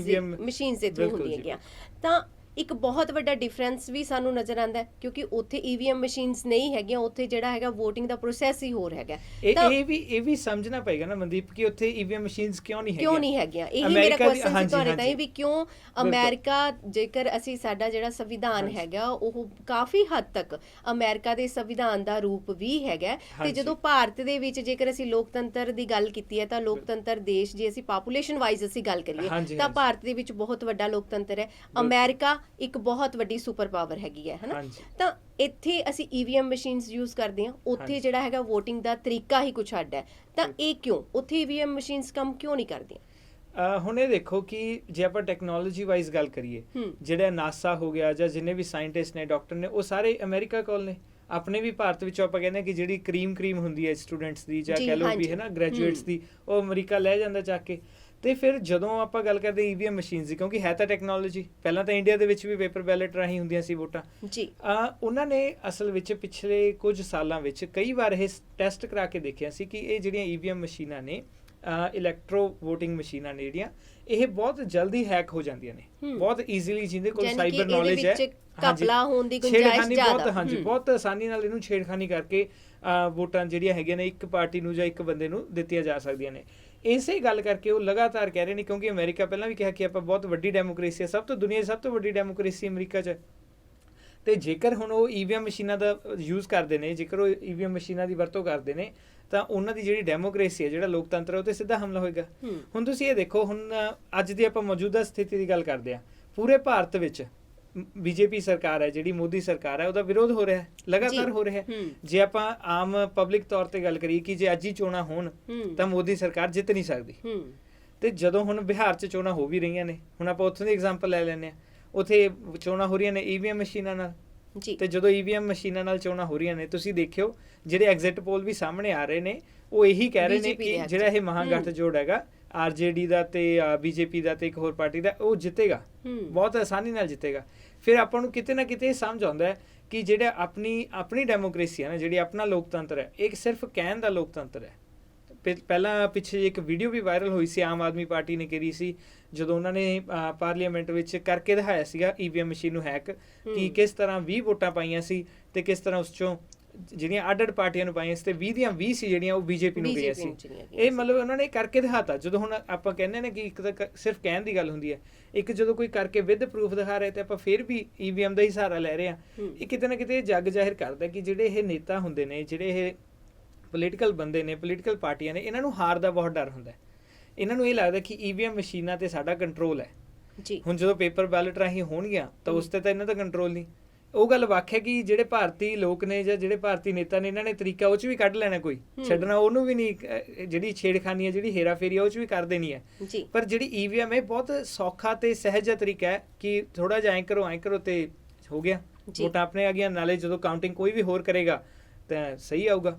ਮਸ਼ੀਨਸ ਦੇ ਥਰੂ ਹੁੰਦੀਆਂ ਹੈਗੀਆਂ। ਤਾਂ ਇੱਕ ਬਹੁਤ ਵੱਡਾ ਡਿਫਰੈਂਸ ਵੀ ਸਾਨੂੰ ਨਜ਼ਰ ਆਉਂਦਾ ਹੈ, ਕਿਉਂਕਿ ਉੱਥੇ EVM ਮਸ਼ੀਨਸ ਨਹੀਂ ਹੈਗੀਆਂ, ਉੱਥੇ ਜਿਹੜਾ ਹੈਗਾ VOTING ਦਾ ਪ੍ਰੋਸੈਸ ਹੀ ਹੋਰ ਹੈਗਾ। ਇਹ ਵੀ ਸਮਝਣਾ ਪਏਗਾ ਨਾ ਮਨਦੀਪ ਕਿ ਉੱਥੇ EVM ਮਸ਼ੀਨਸ ਕਿਉਂ ਨਹੀਂ ਹੈਗੀਆਂ। ਇਹੀ ਮੇਰਾ ਕੁਐਸਚਨ ਸੀ ਤੁਹਾਡੇ ਤਾਈਂ ਵੀ, ਕਿਉਂ ਅਮਰੀਕਾ, ਜੇਕਰ ਅਸੀਂ ਸਾਡਾ ਜਿਹੜਾ ਸੰਵਿਧਾਨ ਹੈਗਾ ਉਹ ਕਾਫੀ ਹੱਦ ਤੱਕ ਅਮਰੀਕਾ ਦੇ ਸੰਵਿਧਾਨ ਦਾ ਰੂਪ ਵੀ ਹੈਗਾ, ਤੇ ਜਦੋਂ ਭਾਰਤ ਦੇ ਵਿੱਚ ਜੇਕਰ ਅਸੀਂ ਲੋਕਤੰਤਰ ਦੀ ਗੱਲ ਕੀਤੀ ਹੈ ਤਾਂ ਲੋਕਤੰਤਰ ਦੇਸ਼, ਜੇ ਅਸੀਂ ਪਾਪੂਲੇਸ਼ਨ ਵਾਈਜ਼ ਅਸੀਂ ਗੱਲ ਕਰੀਏ ਤਾਂ ਭਾਰਤ ਦੇ ਵਿੱਚ ਬਹੁਤ ਵੱਡਾ ਲੋਕਤੰਤਰ ਹੈ, ਅਮਰੀਕਾ ਇੱਕ ਬਹੁਤ ਵੱਡੀ ਸੁਪਰ ਪਾਵਰ ਹੈਗੀ ਹੈ, ਹਨਾ। ਤਾਂ ਇੱਥੇ ਅਸੀਂ EVM ਮਸ਼ੀਨਸ ਯੂਜ਼ ਕਰਦੇ ਹਾਂ, ਉੱਥੇ ਜਿਹੜਾ ਹੈਗਾ VOTING ਦਾ ਤਰੀਕਾ ਹੀ ਕੁਛ ਅੱਡ ਹੈ। ਤਾਂ ਇਹ ਕਿਉਂ ਉੱਥੇ EVM ਮਸ਼ੀਨਸ ਕੰਮ ਕਿਉਂ ਨਹੀਂ ਕਰਦੀਆਂ? ਹੁਣ ਇਹ ਦੇਖੋ ਕਿ ਜੇ ਆਪਾਂ ਟੈਕਨੋਲੋਜੀ ਵਾਈਜ਼ ਗੱਲ ਕਰੀਏ, ਜਿਹੜਾ ਨਾਸਾ ਹੋ ਗਿਆ ਜਾਂ ਜਿੰਨੇ ਵੀ ਸਾਇੰਟਿਸਟ ਨੇ, ਡਾਕਟਰ ਨੇ, ਉਹ ਸਾਰੇ ਅਮਰੀਕਾ ਕੋਲ ਨੇ। ਆਪਣੇ ਵੀ ਭਾਰਤ ਵਿੱਚੋਂ ਆਪਾਂ ਕਹਿੰਦੇ ਕਿ ਜਿਹੜੀ ਕਰੀਮ ਹੁੰਦੀ ਹੈ ਸਟੂਡੈਂਟਸ ਦੀ ਜਾਂ ਕਹਿ ਲਓ ਵੀ ਹੈ ਨਾ ਗ੍ਰੈਜੂਏਟਸ ਦੀ, ਉਹ ਅਮਰੀਕਾ ਲੈ ਜਾਂਦਾ ਚੱਕ ਕੇ। ਤੇ ਫਿਰ ਜਦੋਂ ਆਪਾਂ ਗੱਲ ਕਰਦੇ EVM ਮਸ਼ੀਨਸ ਦੀ, ਕਿਉਂਕਿ ਹੈ ਤਾਂ ਟੈਕਨੋਲੋਜੀ, ਪਹਿਲਾਂ ਤਾਂ ਇੰਡੀਆ ਦੇ ਵਿੱਚ ਵੀ ਪੇਪਰ ਬੈਲਟ ਰਾਹੀਂ ਹੁੰਦੀਆਂ ਸੀ ਵੋਟਾਂ ਜੀ, ਉਹਨਾਂ ਨੇ ਅਸਲ ਵਿੱਚ ਪਿਛਲੇ ਕੁਝ ਸਾਲਾਂ ਵਿੱਚ ਕਈ ਵਾਰ ਇਹ ਟੈਸਟ ਕਰਾ ਕੇ ਦੇਖਿਆ ਸੀ ਕਿ ਇਹ ਜਿਹੜੀਆਂ EVM ਮਸ਼ੀਨਾਂ ਨੇ, ਇਲੈਕਟ੍ਰੋ VOTING ਮਸ਼ੀਨਾਂ ਨੇ ਜਿਹੜੀਆਂ, ਇਹ ਬਹੁਤ ਜਲਦੀ ਹੈਕ ਹੋ ਜਾਂਦੀਆਂ ਨੇ, ਬਹੁਤ ਈਜ਼ੀਲੀ, ਜਿਹਦੇ ਕੋਲ ਸਾਈਬਰ ਨੌਲੇਜ ਹੈ, ਕਪਲਾ ਹੋਣ ਦੀ ਗੁੰਜਾਇਸ਼ ਜ਼ਿਆਦਾ, ਬਹੁਤ ਆਸਾਨੀ ਨਾਲ ਇਹਨੂੰ ਛੇੜਖਾਨੀ ਕਰਕੇ ਵੋਟਾਂ ਜਿਹੜੀਆਂ ਹੈਗੀਆਂ ਨੇ ਇੱਕ ਪਾਰਟੀ ਨੂੰ ਜਾਂ ਇੱਕ ਬੰਦੇ ਨੂੰ ਦਿੱਤੀਆਂ ਜਾ ਸਕਦੀਆਂ ਨੇ। ਇਸੇ ਗੱਲ ਕਰਕੇ ਉਹ ਲਗਾਤਾਰ ਕਹਿ ਰਹੇ ਨੇ, ਕਿਉਂਕਿ ਅਮਰੀਕਾ ਪਹਿਲਾਂ ਵੀ ਕਿਹਾ ਕਿ ਆਪਾਂ ਬਹੁਤ ਵੱਡੀ ਡੈਮੋਕ੍ਰੇਸੀ ਹੈ, ਦੁਨੀਆ ਦੀ ਸਭ ਤੋਂ ਵੱਡੀ ਡੈਮੋਕ੍ਰੇਸੀ ਅਮਰੀਕਾ 'ਚ, ਤੇ ਜੇਕਰ ਹੁਣ ਉਹ EVM ਮਸ਼ੀਨਾਂ ਦਾ ਯੂਜ਼ ਕਰਦੇ ਨੇ, ਜੇਕਰ ਉਹ EVM ਮਸ਼ੀਨਾਂ ਦੀ ਵਰਤੋਂ ਕਰਦੇ ਨੇ, ਤਾਂ ਉਹਨਾਂ ਦੀ ਜਿਹੜੀ ਡੈਮੋਕ੍ਰੇਸੀ ਹੈ, ਜਿਹੜਾ ਲੋਕਤੰਤਰ ਹੈ, ਉਹ 'ਤੇ ਸਿੱਧਾ ਹਮਲਾ ਹੋਏਗਾ। ਹੁਣ ਤੁਸੀਂ ਇਹ ਦੇਖੋ, ਹੁਣ ਅੱਜ ਦੀ ਆਪਾਂ ਮੌਜੂਦਾ ਸਥਿਤੀ ਦੀ ਗੱਲ ਕਰਦੇ ਹਾਂ, ਪੂਰੇ ਭਾਰਤ ਵਿੱਚ ਬੀਜੇਪੀ ਸਰਕਾਰ ਹੈ, ਜਿਹੜੀ ਮੋਦੀ ਸਰਕਾਰ ਹੈ, ਉਹਦਾ ਵਿਰੋਧ ਹੋ ਰਿਹਾ ਹੈ, ਲਗਾਤਾਰ ਹੋ ਰਿਹਾ ਹੈ। ਜੇ ਆਪਾਂ ਆਮ ਪਬਲਿਕ ਤੌਰ ਤੇ ਗੱਲ ਕਰੀਏ ਕਿ ਜੇ ਅੱਜ ਹੀ ਚੋਣਾਂ ਹੋਣ ਤਾਂ ਮੋਦੀ ਸਰਕਾਰ ਜਿੱਤ ਨਹੀਂ ਸਕਦੀ। ਤੇ ਜਦੋਂ ਹੁਣ ਬਿਹਾਰ 'ਚ ਚੋਣਾਂ ਹੋ ਵੀ ਰਹੀਆਂ ਨੇ, ਹੁਣ ਆਪਾਂ ਉੱਥੋਂ ਦੀ ਐਗਜ਼ਾਮਪਲ ਲੈ ਲੈਂਦੇ ਹਾਂ, ਉੱਥੇ ਚੋਣਾਂ ਹੋ ਰਹੀਆਂ ਨੇ ਈਵੀਐਮ ਮਸ਼ੀਨਾਂ ਨਾਲ। ਤੇ ਜਦੋਂ ਈਵੀਐਮ ਮਸ਼ੀਨਾਂ ਨਾਲ ਚੋਣਾਂ ਹੋ ਰਹੀਆਂ ਨੇ, ਤੁਸੀਂ ਦੇਖਿਓ ਜਿਹੜੇ ਐਗਜ਼ਿਟ ਪੋਲ ਵੀ ਸਾਹਮਣੇ ਆ ਰਹੇ ਨੇ, ਉਹ ਇਹੀ ਕਹਿ ਰਹੇ ਨੇ ਕਿ ਜਿਹੜਾ ਇਹ ਮਹਾਗਠਜੋੜ ਹੈਗਾ ਆਰਜੇਡੀ ਦਾ ਤੇ ਬੀਜੇਪੀ ਦਾ ਤੇ ਇੱਕ ਹੋਰ ਪਾਰਟੀ ਦਾ, ਉਹ ਜਿੱਤੇਗਾ, ਬਹੁਤ ਆਸਾਨੀ ਨਾਲ ਜਿੱਤੇਗਾ। ਫਿਰ ਆਪਾਂ ਨੂੰ ਕਿਤੇ ਨਾ ਕਿਤੇ ਸਮਝ ਆਉਂਦਾ ਹੈ ਕਿ ਜਿਹੜਾ ਆਪਣੀ ਡੈਮੋਕ੍ਰੇਸੀ ਹੈ ਨਾ, ਜਿਹੜੀ ਆਪਣਾ ਲੋਕਤੰਤਰ ਹੈ, ਇਹ ਸਿਰਫ ਕਹਿਣ ਦਾ ਲੋਕਤੰਤਰ ਹੈ। ਪਹਿਲਾਂ ਪਿੱਛੇ ਇੱਕ ਵੀਡੀਓ ਵੀ ਵਾਇਰਲ ਹੋਈ ਸੀ, ਆਮ ਆਦਮੀ ਪਾਰਟੀ ਨੇ ਕਰੀ ਸੀ, ਜਦੋਂ ਉਹਨਾਂ ਨੇ ਪਾਰਲੀਮੈਂਟ ਵਿੱਚ ਕਰਕੇ ਦਿਖਾਇਆ ਸੀਗਾ ਈਵੀਐਮ ਮਸ਼ੀਨ ਨੂੰ ਹੈਕ, ਕਿ ਕਿਸ ਤਰ੍ਹਾਂ 20 ਵੋਟਾਂ ਪਾਈਆਂ ਸੀ ਤੇ ਕਿਸ ਤਰ੍ਹਾਂ ਉਸ ਚੋਂ ਜਿਹੜੀਆਂ ਅੱਡ ਪਾਰਟੀਆਂ ਨੂੰ ਪਾਈਆਂ ਸੀ ਤੇ 20 ਦੀਆਂ 20 ਸੀ ਜਿਹੜੀਆਂ ਉਹ ਬੀਜੇਪੀ ਨੂੰ ਗਈਆਂ ਸੀ। ਇਹ ਮਤਲਬ ਉਹਨਾਂ ਨੇ ਕਰਕੇ ਦਿਖਾਤਾ। ਜਦੋਂ ਹੁਣ ਆਪਾਂ ਕਹਿੰਦੇ ਨੇ ਕਿ ਇੱਕ ਤਾਂ ਸਿਰਫ ਕਹਿਣ ਦੀ ਗੱਲ ਹੁੰਦੀ ਹੈ, ਇੱਕ ਜਦੋਂ ਕੋਈ ਕਰਕੇ ਵਿਦ ਪ੍ਰੂਫ ਦਿਖਾ ਰਿਹਾ ਤੇ ਆਪਾਂ ਫਿਰ ਵੀ ਈਵੀਐਮ ਦਾ ਹੀ ਸਹਾਰਾ ਲੈ ਰਹੇ ਹਾਂ। ਇਹ ਕਿਤੇ ਨਾ ਕਿਤੇ ਜੱਗ ਜ਼ਾਹਿਰ ਕਰਦਾ ਕਿ ਜਿਹੜੇ ਇਹ ਨੇਤਾ ਹੁੰਦੇ ਨੇ, ਜਿਹੜੇ ਇਹ ਪੋਲੀਟੀਕਲ ਬੰਦੇ ਨੇ, ਪੋਲੀਟੀਕਲ ਪਾਰਟੀਆਂ ਨੇ, ਇਹਨਾਂ ਨੂੰ ਹਾਰ ਦਾ ਬਹੁਤ ਡਰ ਹੁੰਦਾ। ਇਹਨਾਂ ਨੂੰ ਇਹ ਲੱਗਦਾ ਕਿ ਈਵੀਐਮ ਮਸ਼ੀਨਾਂ ਤੇ ਸਾਡਾ ਕੰਟਰੋਲ ਹੈ। ਹੁਣ ਜਦੋਂ ਪੇਪਰ ਬੈਲਟ ਰਾਹੀਂ ਹੋਣਗੀਆਂ ਤਾਂ ਉਸ ਤੇ ਤਾਂ ਇਹਨਾਂ ਦਾ ਕੰਟਰੋਲ ਨਹੀਂ। ਉਹ ਗੱਲ ਵੱਖ ਹੈ ਕਿ ਜਿਹੜੇ ਭਾਰਤੀ ਲੋਕ ਨੇ ਜਾਂ ਜਿਹੜੇ ਭਾਰਤੀ ਨੇਤਾ ਨੇ, ਇਹਨਾਂ ਨੇ ਤਰੀਕਾ ਉਹ 'ਚ ਵੀ ਕੱਢ ਲੈਣਾ, ਕੋਈ ਛੱਡਣਾ ਉਹਨੂੰ ਵੀ ਨਹੀਂ। ਜਿਹੜੀ ਛੇੜਖਾਨੀ ਹੈ, ਜਿਹੜੀ ਹੇਰਾਫੇਰੀ ਹੈ, ਉਹ 'ਚ ਵੀ ਕਰ ਦੇਣੀ ਹੈ। ਪਰ ਜਿਹੜੀ ਈਵੀਐਮ ਹੈ, ਬਹੁਤ ਸੌਖਾ ਤੇ ਸਹਿਜ ਤਰੀਕਾ ਹੈ ਕਿ ਥੋੜਾ ਜਿਹਾ ਐਂ ਕਰੋ ਤੇ ਹੋ ਗਿਆ, ਵੋਟਾਂ ਆਪਣੇ ਆ ਗਈਆਂ। ਨਾਲੇ ਜਦੋਂ ਕਾਊਂਟਿੰਗ ਕੋਈ ਵੀ ਹੋਰ ਕਰੇਗਾ ਤਾਂ ਸਹੀ ਆਊਗਾ।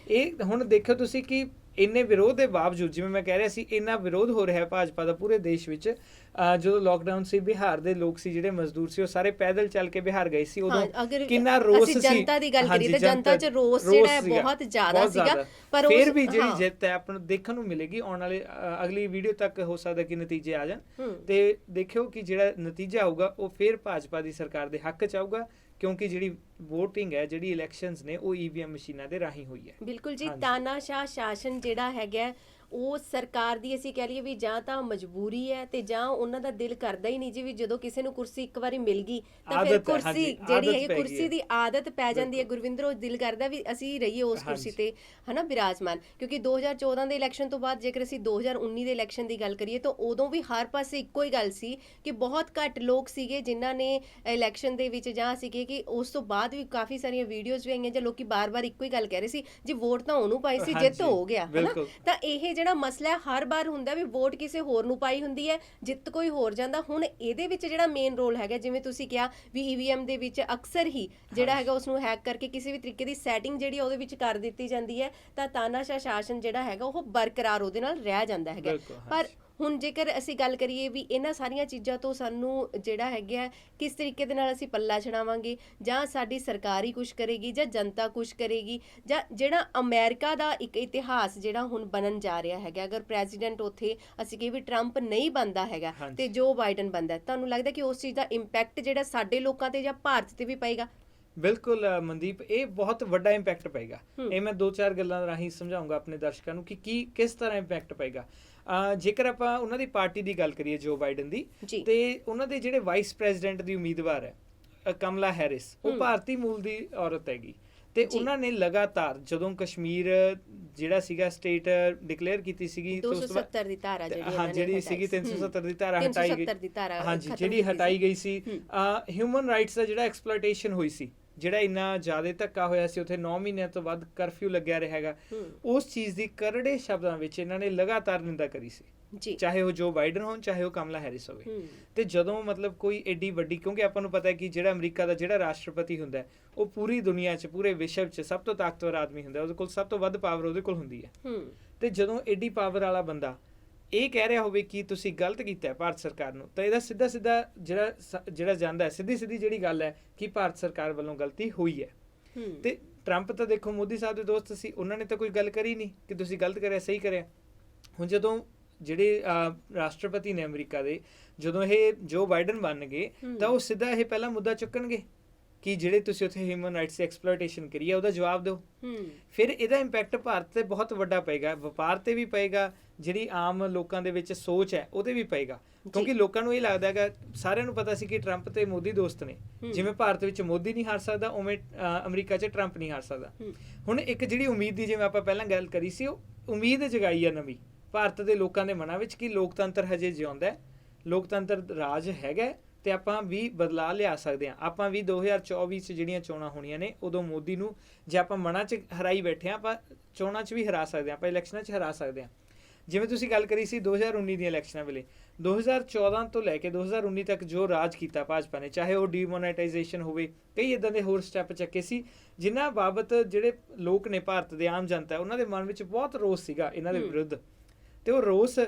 ਇਹ ਹੁਣ ਦੇਖੋ ਤੁਸੀਂ ਕਿ ਇੰਨੇ ਵਿਰੋਧ ਦੇ ਬਾਵਜੂਦ, ਜਿਵੇਂ ਮੈਂ ਕਹਿ ਰਿਹਾ ਸੀ, ਇੰਨਾ ਵਿਰੋਧ ਹੋ ਰਿਹਾ ਭਾਜਪਾ ਦਾ ਪੂਰੇ ਦੇਸ਼ ਵਿੱਚ। ਜਦੋਂ ਲੋਕਡਾਊਨ ਸੀ, ਬਿਹਾਰ ਦੇ ਲੋਕ ਸੀ, ਜਿਹੜੇ ਮਜ਼ਦੂਰ ਸੀ, ਉਹ ਸਾਰੇ ਪੈਦਲ ਚੱਲ ਕੇ ਬਿਹਾਰ ਗਏ ਸੀ। ਉਦੋਂ ਕਿੰਨਾ ਰੋਸ ਸੀ। ਜਨਤਾ ਦੀ ਗੱਲ ਕਰੀਏ ਤਾਂ ਜਨਤਾ 'ਚ ਰੋਸ ਜਿਹੜਾ ਹੈ ਬਹੁਤ ਜ਼ਿਆਦਾ ਸੀਗਾ। ਪਰ ਫਿਰ ਵੀ ਜਿਹੜੀ ਜਿੱਤ ਹੈ ਆਪਾਂ ਨੂੰ ਦੇਖਣ ਨੂੰ ਮਿਲੇਗੀ ਆਉਣ ਵਾਲੇ ਅਗਲੀ ਵੀਡੀਓ ਤੱਕ। ਹੋ ਸਕਦਾ ਕਿ ਨਤੀਜੇ ਆ ਜਾਣ ਤੇ ਦੇਖਿਓ ਕਿ ਜਿਹੜਾ ਨਤੀਜਾ ਆਊਗਾ ਉਹ ਫਿਰ ਭਾਜਪਾ ਦੀ ਸਰਕਾਰ ਦੇ ਹੱਕ 'ਚ ਆਊਗਾ, ਕਿਉਂਕਿ ਜਿਹੜੀ ਵੋਟਿੰਗ ਹੈ, ਜਿਹੜੀ ਇਲੈਕਸ਼ਨਸ ਨੇ, ਉਹ ਈਵੀਐਮ ਮਸ਼ੀਨਾਂ ਦੇ ਰਾਹੀਂ ਹੋਈ ਹੈ। ਬਿਲਕੁਲ ਜੀ। ਤਾਨਾਸ਼ਾਹ ਸ਼ਾਸਨ ਜਿਹੜਾ ਹੈਗਾ ਉਹ ਸਰਕਾਰ ਦੀ ਅਸੀਂ ਕਹਿ ਲਈਏ ਵੀ ਜਾਂ ਤਾਂ ਮਜਬੂਰੀ ਹੈ ਤੇ ਜਾਂ ਉਹਨਾਂ ਦਾ ਦਿਲ ਕਰਦਾ ਹੀ ਨਹੀਂ ਜੀ ਵੀ ਜਦੋਂ ਕਿਸੇ ਨੂੰ ਕੁਰਸੀ ਇੱਕ ਵਾਰੀ ਮਿਲ ਗਈ ਤਾਂ ਫਿਰ ਕੁਰਸੀ ਜਿਹੜੀ ਹੈ, ਕੁਰਸੀ ਦੀ ਆਦਤ ਪੈ ਜਾਂਦੀ ਹੈ। ਗੁਰਵਿੰਦਰ, ਉਹ ਦਿਲ ਕਰਦਾ ਵੀ ਅਸੀਂ ਰਹੀਏ ਉਸ ਕੁਰਸੀ ਤੇ, ਹਨਾ, ਬਿਰਾਜਮਾਨ। ਕਿਉਂਕਿ 2014 ਦੇ ਇਲੈਕਸ਼ਨ ਤੋਂ ਬਾਅਦ ਜੇਕਰ ਅਸੀਂ 2019 ਦੇ ਇਲੈਕਸ਼ਨ ਦੀ ਗੱਲ ਕਰੀਏ ਤਾਂ ਉਦੋਂ ਵੀ ਹਰ ਪਾਸੇ ਇੱਕੋ ਹੀ ਗੱਲ ਸੀ ਕਿ ਬਹੁਤ ਘੱਟ ਲੋਕ ਸੀਗੇ ਜਿਨ੍ਹਾਂ ਨੇ ਇਲੈਕਸ਼ਨ ਦੇ ਵਿੱਚ, ਜਾਂ ਸੀਗੇ ਕਿ ਉਸ ਤੋਂ ਬਾਅਦ ਵੀ ਕਾਫੀ ਸਾਰੀਆਂ ਵੀਡੀਓਜ਼ ਵੀ ਆਈਆਂ ਜਾਂ ਲੋਕੀ ਬਾਰ-ਬਾਰ ਇੱਕੋ ਹੀ ਗੱਲ ਕਹਿ ਰਹੇ ਸੀ ਜੀ ਵੋਟ ਤਾਂ ਉਹਨੂੰ ਪਾਈ ਸੀ, ਜਿੱਤ ਹੋ ਗਿਆ, ਹਨਾ। ਤਾਂ ਇਹ ਜਿਹੜਾ ਮਸਲਾ ਹੈ ਹਰ ਵਾਰ ਹੁੰਦਾ ਵੀ ਵੋਟ ਕਿਸੇ ਹੋਰ ਨੂੰ ਪਾਈ ਹੁੰਦੀ ਹੈ, ਜਿੱਤ ਕੋਈ ਹੋਰ ਜਾਂਦਾ। ਹੁਣ ਇਹਦੇ ਵਿੱਚ ਜਿਹੜਾ ਮੇਨ ਰੋਲ ਹੈਗਾ, ਜਿਵੇਂ ਤੁਸੀਂ ਕਿਹਾ ਵੀ ਈਵੀਐਮ ਦੇ ਵਿੱਚ ਅਕਸਰ ਹੀ ਜਿਹੜਾ ਹੈਗਾ ਉਸ ਨੂੰ ਹੈਕ ਕਰਕੇ ਕਿਸੇ ਵੀ ਤਰੀਕੇ ਦੀ ਸੈਟਿੰਗ ਜਿਹੜੀ ਉਹਦੇ ਵਿੱਚ ਕਰ ਦਿੱਤੀ ਜਾਂਦੀ ਹੈ, ਤਾਂ ਤਾਨਾਸ਼ਾਹ ਸ਼ਾਸਨ ਜਿਹੜਾ ਹੈਗਾ ਉਹ ਬਰਕਰਾਰ ਉਹਦੇ ਨਾਲ ਰਹਿ ਜਾਂਦਾ ਹੈਗਾ। ਪਰ ਹੁਣ ਜੇਕਰ ਅਸੀਂ ਗੱਲ ਕਰੀਏ ਵੀ ਇਹਨਾਂ ਸਾਰੀਆਂ ਚੀਜ਼ਾਂ ਤੋਂ ਸਾਨੂੰ ਜਿਹੜਾ ਹੈਗਾ ਕਿਸ ਤਰੀਕੇ ਦੇ ਨਾਲ ਅਸੀਂ ਪੱਲਾ ਛਡਾਵਾਂਗੇ, ਜਾਂ ਸਾਡੀ ਸਰਕਾਰ ਹੀ ਕੁਛ ਕਰੇਗੀ ਜਾਂ ਜਨਤਾ ਕੁਛ ਕਰੇਗੀ, ਜਾਂ ਜਿਹੜਾ ਅਮਰੀਕਾ ਦਾ ਇੱਕ ਇਤਿਹਾਸ ਜਿਹੜਾ ਹੁਣ ਬਣਨ ਜਾ ਰਿਹਾ ਹੈਗਾ, ਅਗਰ ਪ੍ਰੈਜ਼ੀਡੈਂਟ ਉੱਥੇ ਅਸੀਂ ਕਹੀਏ ਵੀ ਟਰੰਪ ਨਹੀਂ ਬਣਦਾ ਹੈਗਾ ਤੇ ਜੋ ਬਾਈਡਨ ਬਣਦਾ, ਤੁਹਾਨੂੰ ਲੱਗਦਾ ਕਿ ਉਸ ਚੀਜ਼ ਦਾ ਇੰਪੈਕਟ ਜਿਹੜਾ ਸਾਡੇ ਲੋਕਾਂ ਤੇ ਜਾਂ ਭਾਰਤ ਤੇ ਵੀ ਪਏਗਾ? ਬਿਲਕੁਲ ਮਨਦੀਪ, ਇਹ ਬਹੁਤ ਵੱਡਾ ਇੰਪੈਕਟ ਪਏਗਾ। ਇਹ ਮੈਂ 2-4 ਗੱਲਾਂ ਰਾਹੀਂ ਸਮਝਾਉਂਗਾ ਆਪਣੇ ਦਰਸ਼ਕਾਂ ਨੂੰ ਕਿ ਕਿਸ ਤਰ੍ਹਾਂ ਇੰਪੈਕਟ ਪਏਗਾ। ਜੇਕਰ ਆਪਾਂ ਉਹਨਾਂ ਦੀ ਪਾਰਟੀ ਦੀ ਗੱਲ ਕਰੀਏ, ਜੋ ਬਾਈਡਨ ਦੀ, ਤੇ ਉਹਨਾਂ ਦੇ ਜਿਹੜੇ ਵਾਈਸ ਪ੍ਰੈਜ਼ੀਡੈਂਟ ਦੀ ਉਮੀਦਵਾਰ ਹੈ ਕਮਲਾ ਹੈਰਿਸ, ਉਹ ਭਾਰਤੀ ਮੂਲ ਦੀ ਔਰਤ ਹੈਗੀ। ਤੇ ਉਹਨਾਂ ਨੇ ਲਗਾਤਾਰ ਜਦੋਂ ਕਸ਼ਮੀਰ ਜਿਹੜਾ ਸੀਗਾ ਸਟੇਟ ਡਿਕਲੇਅਰ ਕੀਤੀ ਸੀਗੀ, 270 ਦੀ ਧਾਰਾ ਜਿਹੜੀ ਸੀਗੀ 370 ਦੀ ਧਾਰਾ ਹਟਾਈ ਗਈ, ਹਾਂਜੀ, ਜਿਹੜੀ ਹਟਾਈ ਗਈ ਸੀ। ਹਿਊਮਨ ਰਾਈਟਸ ਦਾ ਜਿਹੜਾ ਐਕਸਪਲੋਇਟੇਸ਼ਨ ਹੋਈ ਸੀ, ਜਿਹੜਾ ਇੰਨਾ ਜ਼ਿਆਦਾ ਧੱਕਾ ਹੋਇਆ ਸੀ, ਉੱਥੇ 9 ਮਹੀਨਿਆਂ ਤੋਂ ਵੱਧ ਕਰਫਿਊ ਲੱਗਿਆ ਰਿਹਾ ਹੈਗਾ, ਉਸ ਚੀਜ਼ ਦੀ ਕਰੜੇ ਸ਼ਬਦਾਂ ਵਿੱਚ ਇਹਨਾਂ ਨੇ ਲਗਾਤਾਰ ਨਿੰਦਾ ਕਰੀ ਸੀ, ਚਾਹੇ ਉਹ ਜੋ ਬਾਈਡਨ ਹੋਣ, ਚਾਹੇ ਉਹ ਕਮਲਾ ਹੈਰਿਸ ਹੋਵੇ। ਤੇ ਜਦੋਂ ਮਤਲਬ ਕੋਈ ਏਡੀ ਵੱਡੀ, ਕਿਉਂਕਿ ਆਪਾਂ ਨੂੰ ਪਤਾ ਹੈ ਕਿ ਜਿਹੜਾ ਅਮਰੀਕਾ ਦਾ ਜਿਹੜਾ ਰਾਸ਼ਟਰਪਤੀ ਹੁੰਦਾ ਉਹ ਪੂਰੀ ਦੁਨੀਆ 'ਚ, ਪੂਰੇ ਵਿਸ਼ਵ 'ਚ ਸਭ ਤੋਂ ਤਾਕਤਵਰ ਆਦਮੀ ਹੁੰਦਾ, ਉਹਦੇ ਕੋਲ ਸਭ ਤੋਂ ਵੱਧ ਪਾਵਰ ਉਹਦੇ ਕੋਲ ਹੁੰਦੀ ਹੈ। ਤੇ ਜਦੋਂ ਏਡੀ ਪਾਵਰ ਵਾਲਾ ਬੰਦਾ ਇਹ ਕਹਿ ਰਿਹਾ ਹੋਵੇ ਕਿ ਤੁਸੀਂ ਗਲਤ ਕੀਤਾ ਹੈ ਭਾਰਤ ਸਰਕਾਰ ਨੂੰ, ਤਾਂ ਇਹਦਾ ਸਿੱਧਾ ਜਿਹੜਾ ਜਾਂਦਾ ਹੈ, ਸਿੱਧੀ ਜਿਹੜੀ ਗੱਲ ਹੈ ਕਿ ਭਾਰਤ ਸਰਕਾਰ ਵੱਲੋਂ ਗਲਤੀ ਹੋਈ ਹੈ। ਤੇ ਟਰੰਪ ਤਾਂ ਦੇਖੋ ਮੋਦੀ ਸਾਹਿਬ ਦੇ ਦੋਸਤ ਸੀ, ਉਹਨਾਂ ਨੇ ਤਾਂ ਕੋਈ ਗੱਲ ਕਰੀ ਨਹੀਂ ਕਿ ਤੁਸੀਂ ਗਲਤ ਕਰਿਆ, ਸਹੀ ਕਰਿਆ। ਹੁਣ ਜਦੋਂ ਜਿਹੜੇ ਰਾਸ਼ਟਰਪਤੀ ਨੇ ਅਮਰੀਕਾ ਦੇ, ਜਦੋਂ ਇਹ ਜੋ ਬਾਈਡਨ ਬਣ ਗਏ ਤਾਂ ਉਹ ਸਿੱਧਾ ਇਹ ਪਹਿਲਾ ਮੁੱਦਾ ਚੁੱਕਣਗੇ ਕਿ ਜਿਹੜੇ ਤੁਸੀਂ ਉੱਥੇ ਹਿਊਮਨ ਰਾਈਟਸ ਦੀ ਐਕਸਪਲੋਇਟੇਸ਼ਨ ਕਰੀ ਹੈ ਉਹਦਾ ਜਵਾਬ ਦਿਓ। ਫਿਰ ਇਹਦਾ ਇੰਪੈਕਟ ਭਾਰਤ ਤੇ ਬਹੁਤ ਵੱਡਾ ਪਏਗਾ, ਵਪਾਰ ਤੇ ਵੀ ਪਏਗਾ, ਜਿਹੜੀ ਆਮ ਲੋਕਾਂ ਦੇ ਵਿੱਚ ਸੋਚ ਹੈ ਉਹਦੇ ਵੀ ਪਏਗਾ। ਕਿਉਂਕਿ ਲੋਕਾਂ ਨੂੰ ਇਹ ਲੱਗਦਾ ਹੈਗਾ, ਸਾਰਿਆਂ ਨੂੰ ਪਤਾ ਸੀ ਕਿ ਟਰੰਪ ਤੇ ਮੋਦੀ ਦੋਸਤ ਨੇ, ਜਿਵੇਂ ਭਾਰਤ ਵਿੱਚ ਮੋਦੀ ਨਹੀਂ ਹਾਰ ਸਕਦਾ ਉਵੇਂ ਅਮਰੀਕਾ 'ਚ ਟਰੰਪ ਨਹੀਂ ਹਾਰ ਸਕਦਾ। ਹੁਣ ਇੱਕ ਜਿਹੜੀ ਉਮੀਦ ਦੀ, ਜਿਵੇਂ ਆਪਾਂ ਪਹਿਲਾਂ ਗੱਲ ਕਰੀ ਸੀ, ਉਹ ਉਮੀਦ ਜਗਾਈ ਆ ਨਵੀਂ ਭਾਰਤ ਦੇ ਲੋਕਾਂ ਦੇ ਮਨਾਂ ਵਿੱਚ ਕਿ ਲੋਕਤੰਤਰ ਹਜੇ ਜਿਉਂਦਾ ਹੈ, ਲੋਕਤੰਤਰ ਰਾਜ ਹੈਗਾ ਤੇ ਆਪਾਂ ਵੀ ਬਦਲਾਅ ਲਿਆ ਸਕਦੇ ਹਾਂ। ਆਪਾਂ ਵੀ 2024 ਚ ਜਿਹੜੀਆਂ ਚੋਣਾਂ ਹੋਣੀਆਂ ਨੇ ਉਦੋਂ ਮੋਦੀ ਨੂੰ ਜੇ ਆਪਾਂ ਮਨਾਂ 'ਚ ਹਰਾਈ ਬੈਠੇ ਹਾਂ, ਆਪਾਂ ਚੋਣਾਂ 'ਚ ਵੀ ਹਰਾ ਸਕਦੇ ਹਾਂ, ਆਪਾਂ ਇਲੈਕਸ਼ਨਾਂ 'ਚ ਹਰਾ ਸਕਦੇ ਹਾਂ। ਜਿਵੇਂ ਤੁਸੀਂ ਗੱਲ ਕਰੀ ਸੀ 2019 ਦੀਆਂ ਇਲੈਕਸ਼ਨਾਂ ਵੇਲੇ, 2014 ਤੋਂ ਲੈ ਕੇ 2019 ਤੱਕ ਜੋ ਰਾਜ ਕੀਤਾ ਭਾਜਪਾ ਨੇ, ਚਾਹੇ ਉਹ ਡੀਮੋਨੇਟਾਈਜੇਸ਼ਨ ਹੋਵੇ, ਕਈ ਇਦਾਂ ਦੇ ਹੋਰ ਸਟੈਪ ਚੱਕੇ ਸੀ ਜਿਨ੍ਹਾਂ ਬਾਬਤ ਜਿਹੜੇ ਲੋਕ ਨੇ, ਭਾਰਤ ਦੇ ਆਮ ਜਨਤਾ, ਉਹਨਾਂ ਦੇ ਮਨ ਵਿੱਚ ਬਹੁਤ ਰੋਸ ਸੀਗਾ ਇਹਨਾਂ ਦੇ ਵਿਰੁੱਧ। ਤੇ ਉਹ ਰੋਸ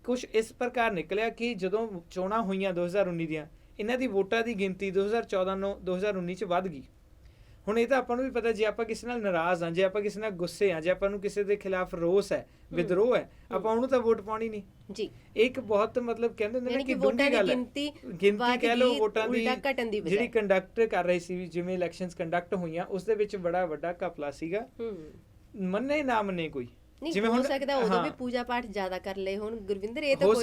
ਕੁਝ ਇਸ ਪ੍ਰਕਾਰ ਨਿਕਲਿਆ ਕਿ ਜਦੋਂ ਚੋਣਾਂ ਹੋਈਆਂ 2019 ਦੀਆਂ, ਇਹਨਾਂ ਦੀ ਵੋਟਾਂ ਦੀ ਗਿਣਤੀ 2014 ਨੂੰ 2019 ਚ ਵੱਧ ਗਈ। ਹੁਣ ਇਹ ਤਾਂ ਆਪਾਂ ਨੂੰ ਵੀ ਪਤਾ, ਜੇ ਆਪਾਂ ਕਿਸੇ ਨਾਲ ਨਾਰਾਜ਼ ਹਾਂ, ਜੇ ਆਪਾਂ ਕਿਸੇ ਨਾਲ ਗੁੱਸੇ ਹਾਂ, ਜੇ ਆਪਾਂ ਨੂੰ ਕਿਸੇ ਦੇ ਖਿਲਾਫ ਰੋਸ ਹੈ, ਵਿਦਰੋਹ ਹੈ, ਆਪਾਂ ਉਹਨੂੰ ਤਾਂ ਵੋਟ ਪਾਉਣੀ ਨਹੀਂ ਜੀ। ਇੱਕ ਬਹੁਤ ਮਤਲਬ ਕਹਿੰਦੇ ਹੁੰਦੇ ਨੇ ਕਿ ਡੂੰਘੀ ਗੱਲ ਹੈ, ਗਿਣਤੀ ਕਹਿ ਲਓ ਵੋਟਾਂ ਦੀ ਜਿਹੜੀ ਕੰਡਕਟ ਕਰ ਰਹੀ ਸੀ, ਜਿਵੇਂ ਇਲੈਕਸ਼ਨਸ ਕੰਡਕਟ ਹੋਈਆਂ, ਉਸ ਦੇ ਵਿੱਚ ਬੜਾ ਵੱਡਾ ਘਪਲਾ ਸੀਗਾ। ਮੰਨੇ ਨਾ ਮੰਨੇ ਕੋਈ, ਜਿਵੇਂ ਹੋ ਸਕਦਾ ਉਦੋਂ ਵੀ ਪੂਜਾ ਪਾਠ ਜ਼ਿਆਦਾ ਕਰ ਲਏ ਹੁਣ ਗੁਰਵਿੰਦਰ, ਇਹ ਤਾਂ ਕੋਈ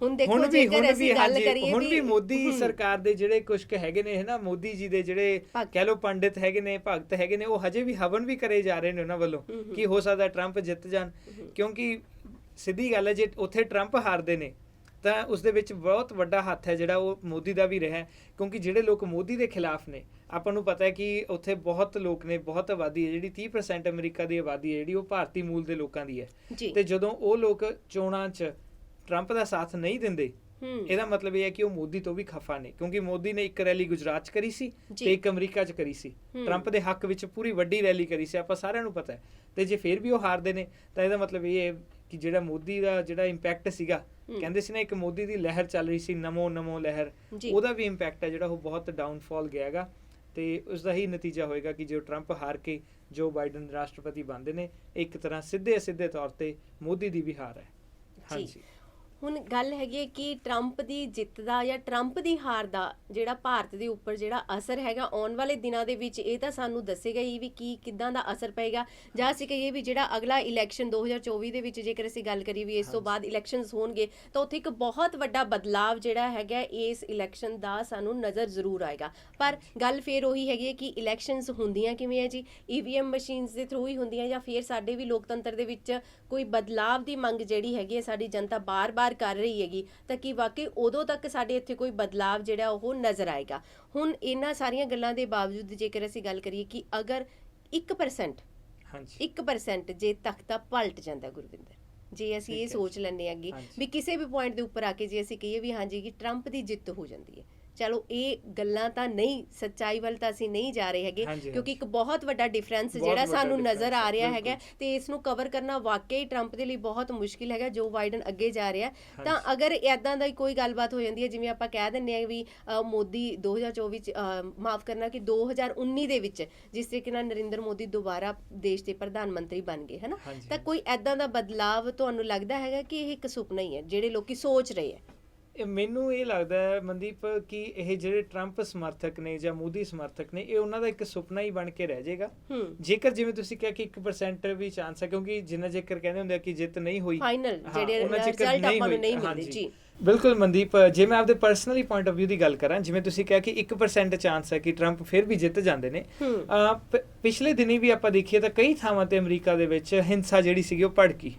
ਹੁਣ ਦੇਖੋ ਜੇਕਰ ਅਸੀਂ ਗੱਲ ਕਰੀਏ ਹੁਣ ਵੀ ਮੋਦੀ ਸਰਕਾਰ ਦੇ ਜਿਹੜੇ ਕੁਝ ਹੈਗੇ ਨੇ ਨਾ, ਮੋਦੀ ਜੀ ਦੇ ਜਿਹੜੇ ਕਹਿ ਲਓ ਪੰਡਿਤ ਹੈਗੇ ਨੇ, ਭਗਤ ਹੈਗੇ ਨੇ, ਉਹ ਹਜੇ ਵੀ ਹਵਨ ਵੀ ਕਰੇ ਜਾ ਰਹੇ ਨੇ ਉਹਨਾਂ ਵੱਲੋਂ ਕਿ ਹੋ ਸਕਦਾ ਟਰੰਪ ਜਿੱਤ ਜਾਣ। ਕਿਉਂਕਿ ਸਿੱਧੀ ਗੱਲ ਹੈ, ਜੇ ਉੱਥੇ ਟਰੰਪ ਹਾਰਦੇ ਨੇ ਤਾਂ ਉਸ ਦੇ ਵਿੱਚ ਬਹੁਤ ਵੱਡਾ ਹੱਥ ਹੈ ਜਿਹੜਾ ਉਹ ਮੋਦੀ ਦਾ ਵੀ ਰਿਹਾ। ਕਿਉਂਕਿ ਜਿਹੜੇ ਲੋਕ ਮੋਦੀ ਦੇ ਖਿਲਾਫ ਨੇ, ਆਪਾਂ ਨੂੰ ਪਤਾ ਹੈ ਕਿ ਉੱਥੇ ਬਹੁਤ ਲੋਕ ਨੇ, ਬਹੁਤ ਆਬਾਦੀ ਹੈ ਜਿਹੜੀ 30% ਅਮਰੀਕਾ ਦੀ ਆਬਾਦੀ ਹੈ ਜਿਹੜੀ ਉਹ ਭਾਰਤੀ ਮੂਲ ਦੇ ਲੋਕਾਂ ਦੀ ਹੈ। ਤੇ ਜਦੋਂ ਉਹ ਲੋਕ ਚੋਣਾਂ 'ਚ ਟਰੰਪ ਦਾ ਸਾਥ ਨਹੀਂ ਦਿੰਦੇ, ਇਹਦਾ ਮਤਲਬ ਇਹ ਹੈ ਕਿ ਉਹ ਮੋਦੀ ਤੋਂ ਵੀ ਖਫਾ ਨੇ। ਕਿਉਂਕਿ ਮੋਦੀ ਨੇ ਇੱਕ ਰੈਲੀ ਗੁਜਰਾਤ 'ਚ ਕਰੀ ਸੀ ਤੇ ਇੱਕ ਅਮਰੀਕਾ 'ਚ ਕਰੀ ਸੀ, ਟਰੰਪ ਦੇ ਹੱਕ ਵਿੱਚ ਪੂਰੀ ਵੱਡੀ ਰੈਲੀ ਕਰੀ ਸੀ, ਆਪਾਂ ਸਾਰਿਆਂ ਨੂੰ ਪਤਾ ਹੈ। ਤੇ ਜੇ ਫਿਰ ਵੀ ਉਹ ਹਾਰਦੇ ਨੇ ਤਾਂ ਇਹਦਾ ਮਤਲਬ ਇਹ ਹੈ ਕਿ ਜਿਹੜਾ ਮੋਦੀ ਦਾ ਜਿਹੜਾ ਇੰਪੈਕਟ ਸੀਗਾ, ਕਹਿੰਦੇ ਸੀ ਨਾ ਇੱਕ ਮੋਦੀ ਦੀ ਲਹਿਰ ਚੱਲ ਰਹੀ ਸੀ, ਨਮੋ ਨਮੋ ਲਹਿਰ, ਉਹਦਾ ਵੀ ਇੰਪੈਕਟ ਹੈ ਜਿਹੜਾ ਉਹ ਬਹੁਤ ਡਾਊਨਫਾਲ ਗਿਆ ਹੈਗਾ। ਤੇ ਉਸ ਦਾ ਹੀ ਨਤੀਜਾ ਹੋਏਗਾ ਕਿ ਜੋ ਟਰੰਪ ਹਾਰ ਕੇ ਜੋ ਬਾਈਡਨ ਰਾਸ਼ਟਰਪਤੀ ਬਣਦੇ ਨੇ, ਇੱਕ ਤਰ੍ਹਾਂ ਸਿੱਧੇ ਤੌਰ ਤੇ ਮੋਦੀ ਦੀ ਵੀ ਹਾਰ ਹੈ। ਹਾਂਜੀ, ਹੁਣ ਗੱਲ ਹੈਗੀ ਹੈ ਕਿ ਟਰੰਪ ਦੀ ਜਿੱਤ ਦਾ ਜਾਂ ਟਰੰਪ ਦੀ ਹਾਰ ਦਾ ਜਿਹੜਾ ਭਾਰਤ ਦੇ ਉੱਪਰ ਜਿਹੜਾ ਅਸਰ ਹੈਗਾ ਆਉਣ ਵਾਲੇ ਦਿਨਾਂ ਦੇ ਵਿੱਚ, ਇਹ ਤਾਂ ਸਾਨੂੰ ਦੱਸੇਗਾ ਹੀ ਵੀ ਕੀ ਕਿੱਦਾਂ ਦਾ ਅਸਰ ਪਏਗਾ। ਜਾਂ ਅਸੀਂ ਕਹੀਏ ਵੀ ਜਿਹੜਾ ਅਗਲਾ ਇਲੈਕਸ਼ਨ 2024 ਦੇ ਵਿੱਚ ਜੇਕਰ ਅਸੀਂ ਗੱਲ ਕਰੀਏ ਵੀ ਇਸ ਤੋਂ ਬਾਅਦ ਇਲੈਕਸ਼ਨਸ ਹੋਣਗੇ, ਤਾਂ ਉੱਥੇ ਇੱਕ ਬਹੁਤ ਵੱਡਾ ਬਦਲਾਵ ਜਿਹੜਾ ਹੈਗਾ ਇਸ ਇਲੈਕਸ਼ਨ ਦਾ ਸਾਨੂੰ ਨਜ਼ਰ ਜ਼ਰੂਰ ਆਏਗਾ। ਪਰ ਗੱਲ ਫਿਰ ਉਹੀ ਹੈਗੀ ਹੈ ਕਿ ਇਲੈਕਸ਼ਨਸ ਹੁੰਦੀਆਂ ਕਿਵੇਂ ਹੈ ਜੀ, EVM ਮਸ਼ੀਨਸ ਦੇ ਥਰੂ ਹੀ ਹੁੰਦੀਆਂ ਜਾਂ ਫਿਰ ਸਾਡੇ ਵੀ ਲੋਕਤੰਤਰ ਦੇ ਵਿੱਚ ਕੋਈ ਬਦਲਾਵ ਦੀ ਮੰਗ ਜਿਹੜੀ ਹੈਗੀ ਹੈ ਸਾਡੀ ਜਨਤਾ ਬਾਰ-ਬਾਰ ਕਰ ਰਹੀ ਹੈਗੀ, ਤਾਂ ਕਿ ਵਾਕਈ ਉਦੋਂ ਤੱਕ ਸਾਡੇ ਇੱਥੇ ਕੋਈ ਬਦਲਾਵ ਜਿਹੜਾ ਉਹ ਨਜ਼ਰ ਆਏਗਾ। ਹੁਣ ਇਹਨਾਂ ਸਾਰੀਆਂ ਗੱਲਾਂ ਦੇ ਬਾਵਜੂਦ ਜੇਕਰ ਅਸੀਂ ਗੱਲ ਕਰੀਏ ਕਿ ਅਗਰ 1% ਜੇ ਤਖਤਾ ਪਲਟ ਜਾਂਦਾ ਗੁਰਵਿੰਦਰ, ਜੇ ਅਸੀਂ ਇਹ ਸੋਚ ਲੈਂਦੇ ਅੱਗੇ ਵੀ ਕਿਸੇ ਵੀ ਪੁਆਇੰਟ ਦੇ ਉੱਪਰ ਆ ਕੇ ਜੇ ਅਸੀਂ ਕਹੀਏ ਵੀ ਹਾਂਜੀ ਕਿ ਟਰੰਪ ਦੀ ਜਿੱਤ ਹੋ ਜਾਂਦੀ ਹੈ, ਚਲੋ ਇਹ ਗੱਲਾਂ ਤਾਂ ਨਹੀਂ, ਸੱਚਾਈ ਵੱਲ ਤਾਂ ਅਸੀਂ ਨਹੀਂ ਜਾ ਰਹੇ ਹੈਗੇ, ਕਿਉਂਕਿ ਇੱਕ ਬਹੁਤ ਵੱਡਾ ਡਿਫਰੈਂਸ ਜਿਹੜਾ ਸਾਨੂੰ ਨਜ਼ਰ ਆ ਰਿਹਾ ਹੈਗਾ ਤੇ ਇਸ ਨੂੰ ਕਵਰ ਕਰਨਾ ਵਾਕਈ ਟਰੰਪ ਦੇ ਲਈ ਬਹੁਤ ਮੁਸ਼ਕਿਲ ਹੈਗਾ। ਜੋ ਬਾਈਡਨ ਅੱਗੇ ਜਾ ਰਿਹਾ, ਤਾਂ ਅਗਰ ਇਦਾਂ ਦਾ ਕੋਈ ਗੱਲਬਾਤ ਹੋ ਜਾਂਦੀ ਹੈ, ਜਿਵੇਂ ਆਪਾਂ ਕਹਿ ਦਿੰਦੇ ਹਾਂ ਵੀ ਮੋਦੀ 2024 ਚ ਮਾਫ ਕਰਨਾ ਕਿ 2019 ਦੇ ਵਿੱਚ ਜਿਸ ਤਰੀਕੇ ਨਾਲ ਨਰਿੰਦਰ ਮੋਦੀ ਦੁਬਾਰਾ ਦੇਸ਼ ਦੇ ਪ੍ਰਧਾਨ ਮੰਤਰੀ ਬਣ ਗਏ ਹਨਾ, ਤਾਂ ਕੋਈ ਇਦਾਂ ਦਾ ਬਦਲਾਵ ਤੁਹਾਨੂੰ ਲੱਗਦਾ ਹੈਗਾ ਕਿ ਇਹ ਇੱਕ ਸੁਪਨਾ ਹੀ ਹੈ ਜਿਹੜੇ ਲੋਕੀ ਸੋਚ ਰਹੇ ਹੈ? ਮੈਨੂੰ ਇਹ ਲੱਗਦਾ ਹੈ ਮਨਦੀਪ ਕਿ ਇਹ ਜਿਹੜੇ ਟਰੰਪ ਸਮਰਥਕ ਨੇ ਜਾਂ ਮੋਦੀ ਸਮਰਥਕ ਨੇ, ਇਹ ਉਹਨਾਂ ਦਾ ਇੱਕ ਸੁਪਨਾ ਹੀ ਬਣ ਕੇ ਰਹਿ ਜਾਏਗਾ। ਜੇਕਰ ਜਿਵੇਂ ਤੁਸੀਂ ਕਿਹਾ ਕਿ 1% ਵੀ ਚਾਂਸ ਹੈ, ਕਿਉਂਕਿ ਜਿੰਨਾ ਜੇਕਰ ਕਹਿੰਦੇ ਹੁੰਦੇ ਆ ਕਿ ਜਿੱਤ ਨਹੀਂ ਹੋਈ, ਫਾਈਨਲ ਜਿਹੜੇ ਰਿਜ਼ਲਟ ਆਪਾਂ ਨੂੰ ਨਹੀਂ ਮਿਲਦੇ ਜੀ। ਬਿਲਕੁਲ ਮਨਦੀਪ, ਜੇ ਮੈਂ ਆਪਦੇ ਪਰਸਨਲੀ ਪੁਆਇੰਟ ਆਫ View ਦੀ ਗੱਲ ਕਰਾਂ, ਜਿਵੇਂ ਤੁਸੀਂ ਕਿਹਾ ਕਿ 1% ਚਾਂਸ ਹੈ ਕਿ ਟਰੰਪ ਫਿਰ ਵੀ ਜਿੱਤ ਜਾਂਦੇ ਨੇ। ਪਿਛਲੇ ਦਿਨੀ ਵੀ ਆਪਾਂ ਦੇਖੀਏ ਤਾਂ ਕਈ ਥਾਵਾਂ ਤੇ ਅਮਰੀਕਾ ਦੇ ਵਿੱਚ ਹਿੰਸਾ ਜਿਹੜੀ ਸੀਗੀ ਉਹ ਭੜਕੀ।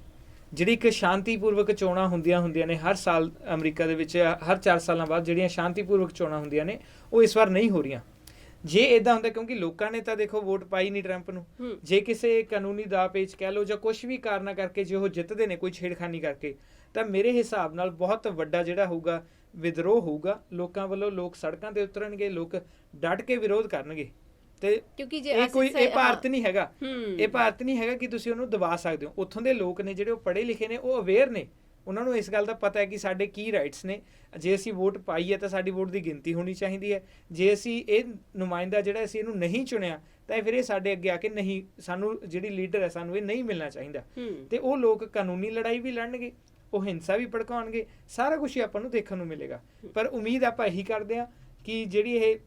ਜਿਹੜੀ ਇੱਕ ਸ਼ਾਂਤੀਪੂਰਵਕ ਚੋਣਾਂ ਹੁੰਦੀਆਂ ਨੇ ਹਰ ਸਾਲ ਅਮਰੀਕਾ ਦੇ ਵਿੱਚ, ਹਰ 4 ਸਾਲਾਂ ਬਾਅਦ ਜਿਹੜੀਆਂ ਸ਼ਾਂਤੀਪੂਰਵਕ ਚੋਣਾਂ ਹੁੰਦੀਆਂ ਨੇ, ਉਹ ਇਸ ਵਾਰ ਨਹੀਂ ਹੋ ਰਹੀਆਂ। ਜੇ ਇਦਾਂ ਹੁੰਦਾ, ਕਿਉਂਕਿ ਲੋਕਾਂ ਨੇ ਤਾਂ ਦੇਖੋ ਵੋਟ ਪਾਈ ਨਹੀਂ ਟਰੰਪ ਨੂੰ, ਜੇ ਕਿਸੇ ਕਾਨੂੰਨੀ ਦਾਅ ਪੇਚ ਕਹਿ ਲਓ ਜਾਂ ਕੁਝ ਵੀ ਕਾਰਨਾਂ ਕਰਕੇ ਜੇ ਉਹ ਜਿੱਤਦੇ ਨੇ ਕੋਈ ਛੇੜਖਾਨੀ ਕਰਕੇ, ਤਾਂ ਮੇਰੇ ਹਿਸਾਬ ਨਾਲ ਬਹੁਤ ਵੱਡਾ ਜਿਹੜਾ ਹੋਊਗਾ ਵਿਦਰੋਹ ਹੋਊਗਾ ਲੋਕਾਂ ਵੱਲੋਂ। ਲੋਕ ਸੜਕਾਂ ਤੇ ਉਤਰਨਗੇ, ਲੋਕ ਡਟ ਕੇ ਵਿਰੋਧ ਕਰਨਗੇ। ਤੇ ਕਿਉਂਕਿ ਇਹ ਭਾਰਤ ਨਹੀਂ ਹੈਗਾ, ਇਹ ਭਾਰਤ ਨਹੀਂ ਹੈਗਾ ਕਿ ਤੁਸੀਂ ਉਹਨੂੰ ਦਬਾ ਸਕਦੇ ਹੋ। ਉੱਥੋਂ ਦੇ ਲੋਕ ਨੇ ਜਿਹੜੇ ਉਹ ਪੜ੍ਹੇ ਲਿਖੇ ਨੇ, ਉਹ ਅਵੇਅਰ ਨੇ, ਉਹਨਾਂ ਨੂੰ ਇਸ ਗੱਲ ਦਾ ਪਤਾ ਹੈ ਕਿ ਸਾਡੇ ਕੀ ਰਾਈਟਸ ਨੇ। ਜੇ ਅਸੀਂ ਵੋਟ ਪਾਈ ਹੈ ਤਾਂ ਸਾਡੀ ਵੋਟ ਦੀ ਗਿਣਤੀ ਹੋਣੀ ਚਾਹੀਦੀ ਹੈ। ਜੇ ਅਸੀਂ ਇਹ ਨੁਮਾਇੰਦਾ ਜਿਹੜਾ ਅਸੀਂ ਇਹਨੂੰ ਨਹੀਂ ਚੁਣਿਆ ਤਾਂ ਫਿਰ ਇਹ ਸਾਡੇ ਅੱਗੇ ਆ ਕੇ ਨਹੀਂ, ਸਾਨੂੰ ਜਿਹੜੀ ਲੀਡਰ ਹੈ ਸਾਨੂੰ ਇਹ ਨਹੀਂ ਮਿਲਣਾ ਚਾਹੀਦਾ। ਤੇ ਉਹ ਲੋਕ ਕਾਨੂੰਨੀ ਲੜਾਈ ਵੀ ਲੜਨਗੇ, ਉਹ ਹਿੰਸਾ ਵੀ ਭੜਕਾਉਣਗੇ, ਸਾਰਾ ਕੁਝ ਹੀ ਆਪਾਂ ਨੂੰ ਦੇਖਣ ਨੂੰ ਮਿਲੇਗਾ। ਪਰ ਉਮੀਦ ਆਪਾਂ ਇਹੀ ਕਰਦੇ ਹਾਂ ਕਿ ਜਿਹੜੀ ਇਹ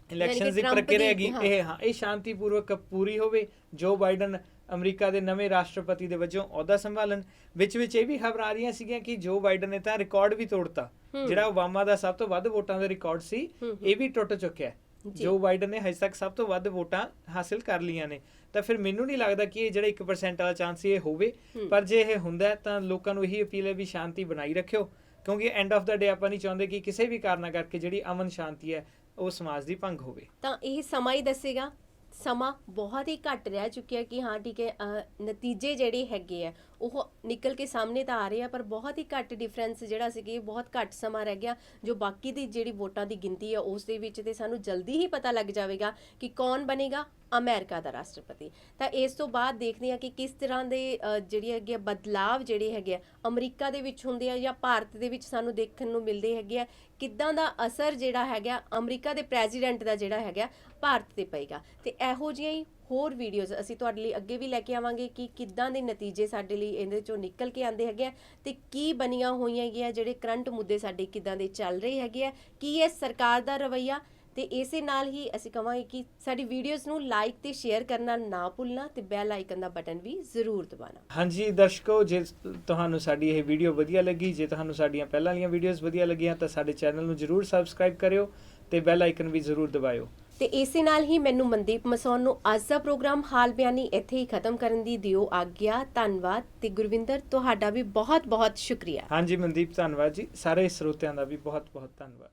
ਇਲੈਕਸ਼ਨਸ ਦੀ ਪ੍ਰਕਿਰਿਆ ਹੈਗੀ ਇਹ ਸ਼ਾਂਤੀਪੂਰਵਕ ਪੂਰੀ ਹੋਵੇ। ਜੋ ਬਾਈਡਨ ਅਮਰੀਕਾ ਦੇ ਨਵੇਂ ਰਾਸ਼ਟਰਪਤੀ ਦੇ ਵਜੋਂ ਅਹੁਦਾ ਸੰਭਾਲਣ। ਵਿੱਚ ਇਹ ਵੀ ਖਬਰ ਆ ਰਹੀਆਂ ਸੀਗੀਆਂ ਕਿ ਜੋ ਬਾਈਡਨ ਨੇ ਤਾਂ ਰਿਕਾਰਡ ਵੀ ਤੋੜਤਾ, ਜਿਹੜਾ ਓਬਾਮਾ ਦਾ ਸਭ ਤੋਂ ਵੱਧ ਵੋਟਾਂ ਦਾ ਰਿਕਾਰਡ ਸੀ, ਇਹ ਵੀ ਟੁੱਟ ਚੁੱਕਿਆ। ਜੋ ਬਾਈਡਨ ਨੇ ਹਜੇ ਤੱਕ ਸਭ ਤੋਂ ਵੱਧ ਵੋਟਾਂ ਹਾਸਿਲ ਕਰ ਲਈਆਂ ਨੇ। ਤਾਂ ਫਿਰ ਮੈਨੂੰ ਨਹੀਂ ਲੱਗਦਾ ਕਿ ਇਹ ਜਿਹੜਾ 1% ਵਾਲਾ ਚਾਂਸ ਇਹ ਹੋਵੇ। ਪਰ ਜੇ ਇਹ ਹੁੰਦਾ ਤਾਂ ਲੋਕਾਂ ਨੂੰ ਇਹੀ ਅਪੀਲ ਹੈ ਵੀ ਸ਼ਾਂਤੀ ਬਣਾਈ ਰੱਖਿਓ, ਕਿਉਂਕਿ ਐਂਡ ਆਫ ਦਾ ਡੇ ਆਪਾਂ ਨਹੀਂ ਚਾਹੁੰਦੇ ਕਿ ਕਿਸੇ ਵੀ ਕਾਰਨਾਂ ਕਰਕੇ ਜਿਹੜੀ ਅਮਨ ਸ਼ਾਂਤੀ ਹੈ ਉਹ ਸਮਾਜ ਦੀ ਭੰਗ ਹੋਵੇ। ਤਾਂ ਇਹ ਸਮਾਂ ਹੀ ਦੱਸੇਗਾ। ਸਮਾਂ ਬਹੁਤ ਹੀ ਘੱਟ ਰਹਿ ਚੁੱਕਿਆ ਕਿ ਹਾਂ ਠੀਕ ਹੈ, ਨਤੀਜੇ ਜਿਹੜੇ ਹੈਗੇ ਆ ਉਹ ਨਿਕਲ ਕੇ ਸਾਹਮਣੇ ਤਾਂ ਆ ਰਹੇ ਆ, ਪਰ ਬਹੁਤ ਹੀ ਘੱਟ ਡਿਫਰੈਂਸ ਜਿਹੜਾ ਸੀਗੇ, ਬਹੁਤ ਘੱਟ ਸਮਾਂ ਰਹਿ ਗਿਆ। ਜੋ ਬਾਕੀ ਦੀ ਜਿਹੜੀ ਵੋਟਾਂ ਦੀ ਗਿਣਤੀ ਆ ਉਸ ਦੇ ਵਿੱਚ ਤੇ ਸਾਨੂੰ ਜਲਦੀ ਹੀ ਪਤਾ ਲੱਗ ਜਾਵੇਗਾ ਕਿ ਕੌਣ ਬਣੇਗਾ ਅਮਰੀਕਾ ਦਾ ਰਾਸ਼ਟਰਪਤੀ। ਤਾਂ ਇਸ ਤੋਂ ਬਾਅਦ ਦੇਖਦੇ ਹਾਂ ਕਿ ਕਿਸ ਤਰ੍ਹਾਂ ਦੇ ਜਿਹੜੀ ਹੈਗੇ ਬਦਲਾਵ ਜਿਹੜੇ ਹੈਗੇ ਆ ਅਮਰੀਕਾ ਦੇ ਵਿੱਚ ਹੁੰਦੇ ਆ ਜਾਂ ਭਾਰਤ ਦੇ ਵਿੱਚ ਸਾਨੂੰ ਦੇਖਣ ਨੂੰ ਮਿਲਦੇ ਹੈਗੇ ਆ, ਕਿੱਦਾਂ ਦਾ ਅਸਰ ਜਿਹੜਾ ਹੈਗਾ ਅਮਰੀਕਾ ਦੇ ਪ੍ਰੈਜ਼ੀਡੈਂਟ ਦਾ ਜਿਹੜਾ ਹੈਗਾ ਭਾਰਤ ਤੇ ਪਏਗਾ। ਤੇ ਇਹੋ ਜਿਹੀਆਂ ਹੀ ਹੋਰ ਵੀਡੀਓਜ਼ ਅਸੀਂ ਤੁਹਾਡੇ ਲਈ ਅੱਗੇ ਵੀ ਲੈ ਕੇ ਆਵਾਂਗੇ ਕਿ ਕਿੱਦਾਂ ਦੇ ਨਤੀਜੇ ਸਾਡੇ ਲਈ ਇਹਦੇ ਚੋਂ ਨਿਕਲ ਕੇ ਆਉਂਦੇ ਹੈਗੇ ਆ ਤੇ ਕੀ ਬਣੀਆਂ ਹੋਈਆਂ ਹੈਗੀਆਂ, ਜਿਹੜੇ ਕਰੰਟ ਮੁੱਦੇ ਸਾਡੇ ਕਿੱਦਾਂ ਦੇ ਚੱਲ ਰਹੇ ਹੈਗੇ ਆ, ਕੀ ਇਹ ਸਰਕਾਰ ਦਾ ਰਵੱਈਆ। ਤੇ ਇਸੇ ਨਾਲ ਹੀ ਅਸੀਂ ਕਹਾਂਗੇ ਕਿ ਸਾਡੀ ਵੀਡੀਓਜ਼ ਨੂੰ ਲਾਈਕ ਤੇ ਸ਼ੇਅਰ ਕਰਨਾ ਨਾ ਭੁੱਲਣਾ ਤੇ ਬੈਲ ਆਈਕਨ ਦਾ ਬਟਨ ਵੀ ਜ਼ਰੂਰ ਦਬਾਉਣਾ। ਹਾਂਜੀ ਦਰਸ਼ਕੋ, ਜੇ ਤੁਹਾਨੂੰ ਸਾਡੀ ਇਹ ਵੀਡੀਓ ਵਧੀਆ ਲੱਗੀ, ਜੇ ਤੁਹਾਨੂੰ ਸਾਡੀਆਂ ਪਹਿਲਾਂ ਵਾਲੀਆਂ ਵੀਡੀਓਜ਼ ਵਧੀਆ ਲੱਗੀਆਂ ਤਾਂ ਸਾਡੇ ਚੈਨਲ ਨੂੰ ਜ਼ਰੂਰ ਸਬਸਕ੍ਰਾਈਬ ਕਰਿਓ ਤੇ ਬੈਲ ਆਈਕਨ ਵੀ ਜ਼ਰੂਰ ਦਬਾਇਓ। ਤੇ ਇਸੇ ਨਾਲ ਹੀ ਮੈਨੂੰ ਮਨਦੀਪ ਮਸੌਨ ਨੂੰ ਅੱਜ ਦਾ ਪ੍ਰੋਗਰਾਮ ਹਾਲ ਬਿਆਨੀ ਇੱਥੇ ਹੀ ਖਤਮ ਕਰਨ ਦੀ ਦਿਓ ਆਗਿਆ। ਧੰਨਵਾਦ। ਤੇ ਗੁਰਵਿੰਦਰ, ਤੁਹਾਡਾ ਵੀ ਬਹੁਤ ਬਹੁਤ ਸ਼ੁਕਰੀਆ। ਹਾਂਜੀ ਮਨਦੀਪ, ਧੰਨਵਾਦ ਜੀ। ਸਾਰੇ ਸਰੋਤਿਆਂ ਦਾ ਵੀ ਬਹੁਤ ਬਹੁਤ ਧੰਨਵਾਦ।